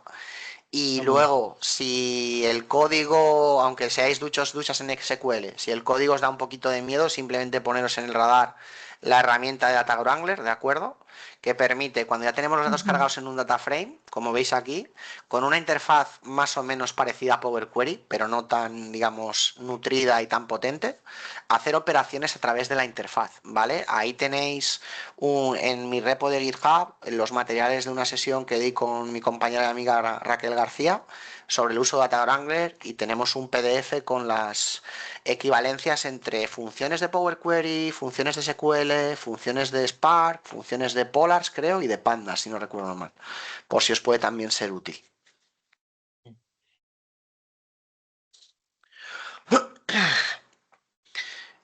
[SPEAKER 3] Y
[SPEAKER 2] Vamos.
[SPEAKER 3] luego, si el código, aunque seáis duchas en SQL, si el código os da un poquito de miedo, simplemente poneros en el radar la herramienta de Data Wrangler, ¿de acuerdo? que permite, cuando ya tenemos los datos cargados en un data frame, como veis aquí, con una interfaz más o menos parecida a Power Query, pero no tan, digamos, nutrida y tan potente, hacer operaciones a través de la interfaz, ¿vale? Ahí tenéis en mi repo de GitHub los materiales de una sesión que di con mi compañera y amiga Raquel García sobre el uso de Data Wrangler, y tenemos un PDF con las equivalencias entre funciones de Power Query, funciones de SQL, funciones de Spark, funciones de Polars, creo, y de Pandas, si no recuerdo mal, por si os puede también ser útil.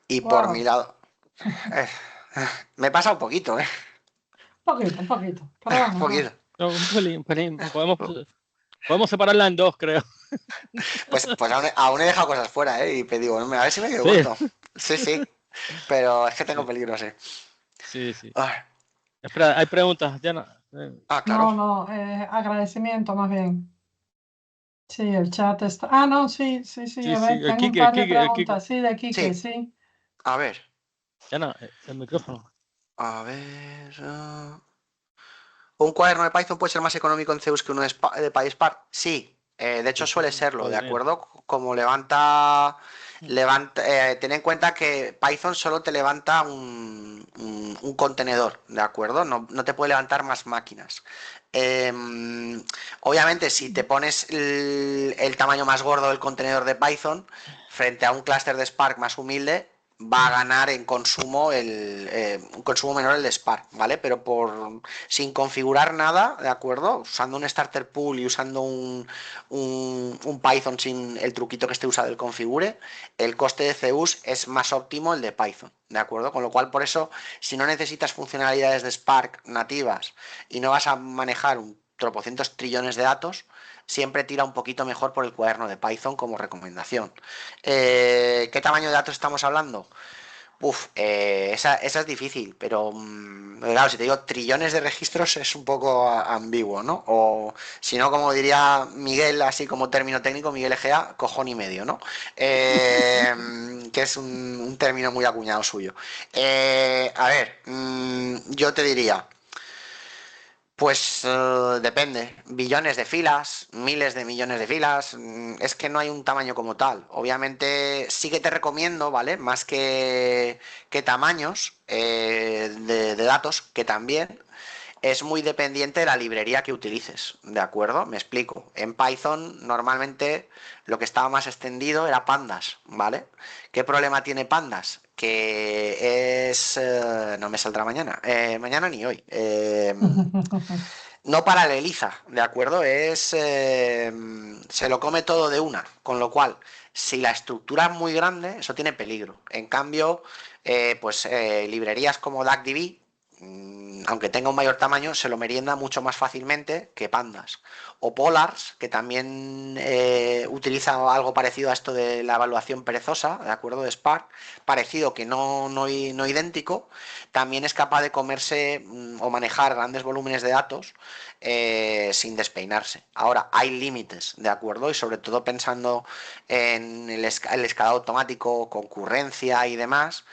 [SPEAKER 3] Y por mi lado, me pasa un poquito, ¿eh?
[SPEAKER 1] Un poquito. Pero
[SPEAKER 3] Un
[SPEAKER 1] vamos,
[SPEAKER 3] poquito.
[SPEAKER 2] No, un pelín. Podemos separarla en dos, creo.
[SPEAKER 3] Pues aún he dejado cosas fuera, ¿eh? Y te digo, a ver si me quedo
[SPEAKER 2] Sí.
[SPEAKER 3] corto. Sí. Pero es que tengo peligro, sí.
[SPEAKER 2] Sí.
[SPEAKER 3] Ah.
[SPEAKER 2] Espera, hay preguntas, Diana.
[SPEAKER 3] Claro.
[SPEAKER 1] No, agradecimiento más bien. Sí, el chat está. Ah, no, sí,
[SPEAKER 2] Sí,
[SPEAKER 1] a ver,
[SPEAKER 2] el
[SPEAKER 1] tengo un
[SPEAKER 2] Quique,
[SPEAKER 1] par de
[SPEAKER 2] el Quique.
[SPEAKER 1] preguntas. Sí, de Quique,
[SPEAKER 3] Sí.
[SPEAKER 1] sí.
[SPEAKER 3] A ver.
[SPEAKER 2] Diana, el micrófono.
[SPEAKER 3] A ver. ¿Un cuaderno de Python puede ser más económico en Zeus que uno de PySpark? Sí, de hecho suele serlo, ¿de acuerdo? Como ten en cuenta que Python solo te levanta un contenedor, ¿de acuerdo? No te puede levantar más máquinas. Obviamente, si te pones el tamaño más gordo del contenedor de Python frente a un clúster de Spark más humilde, va a ganar en consumo un consumo menor el de Spark, ¿vale? Pero sin configurar nada, ¿de acuerdo? Usando un starter pool y usando un Python sin el truquito que esté usado el configure, el coste de Zeus es más óptimo el de Python, ¿de acuerdo? Con lo cual, por eso, si no necesitas funcionalidades de Spark nativas y no vas a manejar un tropocientos trillones de datos, siempre tira un poquito mejor por el cuaderno de Python como recomendación. ¿Qué tamaño de datos estamos hablando? Esa es difícil, pero claro, si te digo trillones de registros es un poco ambiguo, ¿no? O si no, como diría Miguel, así como término técnico, Miguel Egea, cojón y medio, ¿no? Que es un término muy acuñado suyo. Yo te diría, pues depende, billones de filas, miles de millones de filas, es que no hay un tamaño como tal. Obviamente sí que te recomiendo, ¿vale? Más que tamaños de datos, que también es muy dependiente de la librería que utilices, ¿de acuerdo? Me explico. En Python normalmente lo que estaba más extendido era Pandas, ¿vale? ¿Qué problema tiene Pandas? Que no me saldrá mañana. Mañana ni hoy. No paraleliza, ¿de acuerdo? Se lo come todo de una, con lo cual, si la estructura es muy grande, eso tiene peligro. En cambio, librerías como DuckDB, aunque tenga un mayor tamaño, se lo merienda mucho más fácilmente que Pandas. O Polars, que también utiliza algo parecido a esto de la evaluación perezosa, ¿de acuerdo? De Spark, parecido que no idéntico, también es capaz de comerse o manejar grandes volúmenes de datos sin despeinarse. Ahora, hay límites, ¿de acuerdo? Y sobre todo pensando en el escalado automático, concurrencia y demás,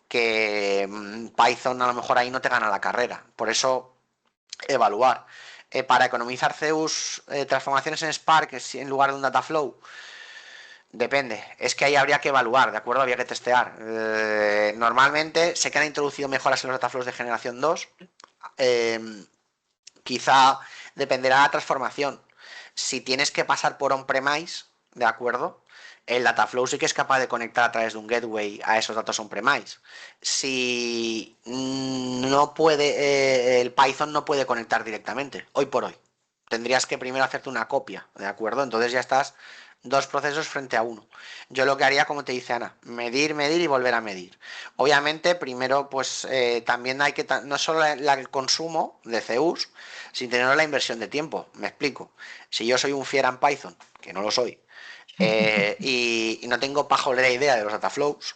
[SPEAKER 3] que Python a lo mejor ahí no te gana la carrera. Por eso, evaluar. Para economizar Zeus, transformaciones en Spark en lugar de un Dataflow, depende, es que ahí habría que evaluar, ¿de acuerdo? Habría que testear. Normalmente sé que han introducido mejoras en los dataflows de generación 2. Quizá dependerá de la transformación. Si tienes que pasar por on-premise, ¿de acuerdo? El Dataflow sí que es capaz de conectar a través de un gateway a esos datos on-premise. Si no puede, el Python no puede conectar directamente, hoy por hoy. Tendrías que primero hacerte una copia, ¿de acuerdo? Entonces ya estás dos procesos frente a uno. Yo lo que haría, como te dice Ana, medir y volver a medir. Obviamente, primero, pues también hay que, no solo el consumo de Zeus, sin tener la inversión de tiempo. Me explico. Si yo soy un fiera en Python, que no lo soy, y no tengo pajolera idea de los dataflows,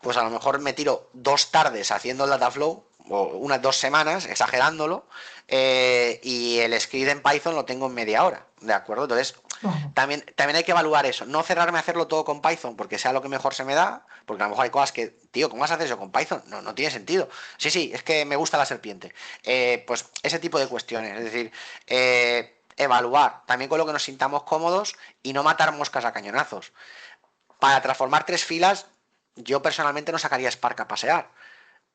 [SPEAKER 3] pues a lo mejor me tiro 2 tardes haciendo el dataflow, o unas 2 semanas, exagerándolo, y el script en Python lo tengo en media hora, ¿de acuerdo? Entonces, también hay que evaluar eso. No cerrarme a hacerlo todo con Python porque sea lo que mejor se me da, porque a lo mejor hay cosas que, tío, ¿cómo vas a hacer eso con Python? No tiene sentido. Sí, es que me gusta la serpiente. Pues ese tipo de cuestiones. Es decir, evaluar también con lo que nos sintamos cómodos y no matar moscas a cañonazos. Para transformar 3 filas, yo personalmente no sacaría Spark a pasear,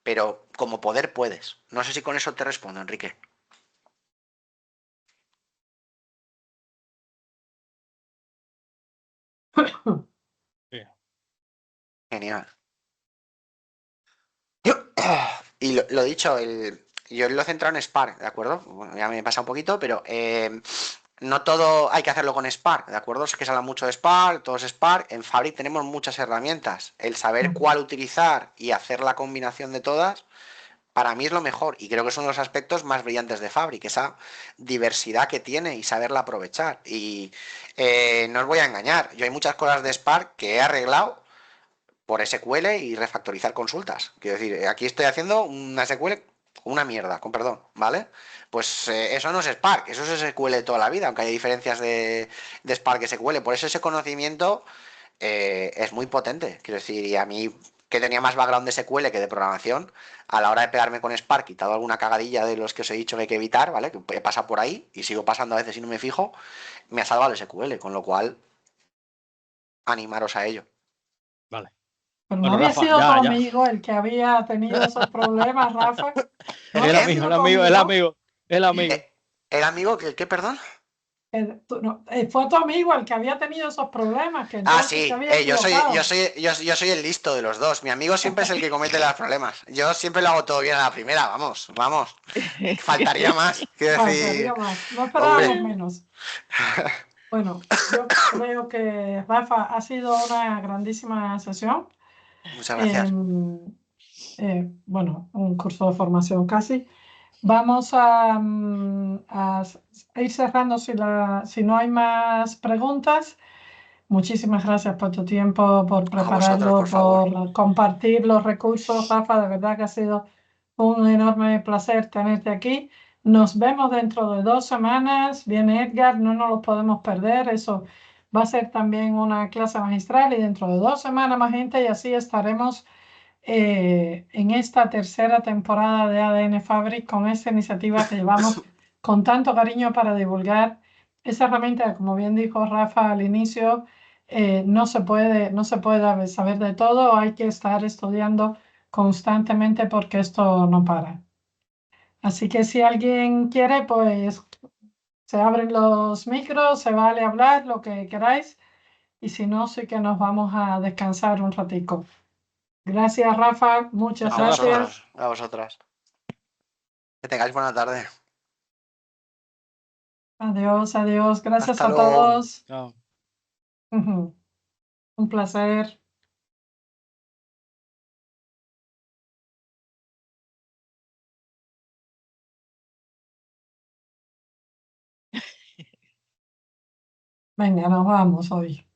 [SPEAKER 3] pero como poder puedes. No sé si con eso te respondo, Enrique. Genial. Y lo dicho, yo lo he centrado en Spark, ¿de acuerdo? Bueno, ya me pasa un poquito, pero no todo hay que hacerlo con Spark, ¿de acuerdo? Sé que se habla mucho de Spark, todo es Spark. En Fabric tenemos muchas herramientas. El saber cuál utilizar y hacer la combinación de todas, para mí es lo mejor. Y creo que es uno de los aspectos más brillantes de Fabric, esa diversidad que tiene y saberla aprovechar. Y no os voy a engañar, yo hay muchas cosas de Spark que he arreglado por SQL y refactorizar consultas. Quiero decir, aquí estoy haciendo una SQL, una mierda, con perdón, ¿vale? Pues eso no es Spark, eso es SQL de toda la vida, aunque hay diferencias de Spark y SQL. Por eso ese conocimiento es muy potente. Quiero decir, y a mí, que tenía más background de SQL que de programación, a la hora de pegarme con Spark, quitado alguna cagadilla de los que os he dicho que hay que evitar, ¿vale? Que he pasado por ahí y sigo pasando a veces y no me fijo, me ha salvado el SQL, con lo cual, animaros a ello.
[SPEAKER 2] Vale.
[SPEAKER 1] Pero no
[SPEAKER 2] Bueno,
[SPEAKER 1] había
[SPEAKER 2] Rafa,
[SPEAKER 1] sido tu
[SPEAKER 2] ya.
[SPEAKER 1] amigo el que había tenido esos problemas, Rafa. No
[SPEAKER 2] El
[SPEAKER 1] había
[SPEAKER 2] amigo,
[SPEAKER 1] sido
[SPEAKER 2] el
[SPEAKER 1] tu
[SPEAKER 2] amigo, el
[SPEAKER 1] amigo.
[SPEAKER 2] amigo, el amigo.
[SPEAKER 3] ¿El amigo que perdón?
[SPEAKER 1] Fue tu amigo el que había tenido esos problemas, que
[SPEAKER 3] Ah,
[SPEAKER 1] entonces se
[SPEAKER 3] sí,
[SPEAKER 1] había equivocado.
[SPEAKER 3] yo soy el listo de los dos. Mi amigo siempre es el que comete los problemas. Yo siempre lo hago todo bien a la primera, vamos. Faltaría más. Quiero
[SPEAKER 1] Faltaría
[SPEAKER 3] decir,
[SPEAKER 1] más. No
[SPEAKER 3] hombre.
[SPEAKER 1] esperábamos menos. Bueno, yo creo que, Rafa, ha sido una grandísima sesión.
[SPEAKER 3] Muchas gracias.
[SPEAKER 1] Bueno, un curso de formación casi. Vamos a ir cerrando si no hay más preguntas. Muchísimas gracias por tu tiempo, por
[SPEAKER 3] A vosotros,
[SPEAKER 1] prepararlo,
[SPEAKER 3] por favor.
[SPEAKER 1] por compartir los recursos, Rafa. De verdad que ha sido un enorme placer tenerte aquí. Nos vemos dentro de 2 semanas. Viene Edgar, no nos lo podemos perder. Eso va a ser también una clase magistral y dentro de 2 semanas más gente y así estaremos en esta tercera temporada de ADN Fabric con esta iniciativa que llevamos con tanto cariño para divulgar esa herramienta, como bien dijo Rafa al inicio, no se puede saber de todo, hay que estar estudiando constantemente porque esto no para. Así que si alguien quiere, pues se abren los micros, se vale hablar lo que queráis y si no, sí que nos vamos a descansar un ratico. Gracias, Rafa. Muchas
[SPEAKER 3] A
[SPEAKER 2] Gracias, Rafa.
[SPEAKER 1] gracias.
[SPEAKER 3] vosotros, a vosotras. Que tengáis buena tarde.
[SPEAKER 1] Adiós, adiós. Gracias
[SPEAKER 3] Hasta
[SPEAKER 1] a
[SPEAKER 3] luego.
[SPEAKER 1] todos.
[SPEAKER 2] Chao.
[SPEAKER 1] Un placer. Venga, nos vamos hoy.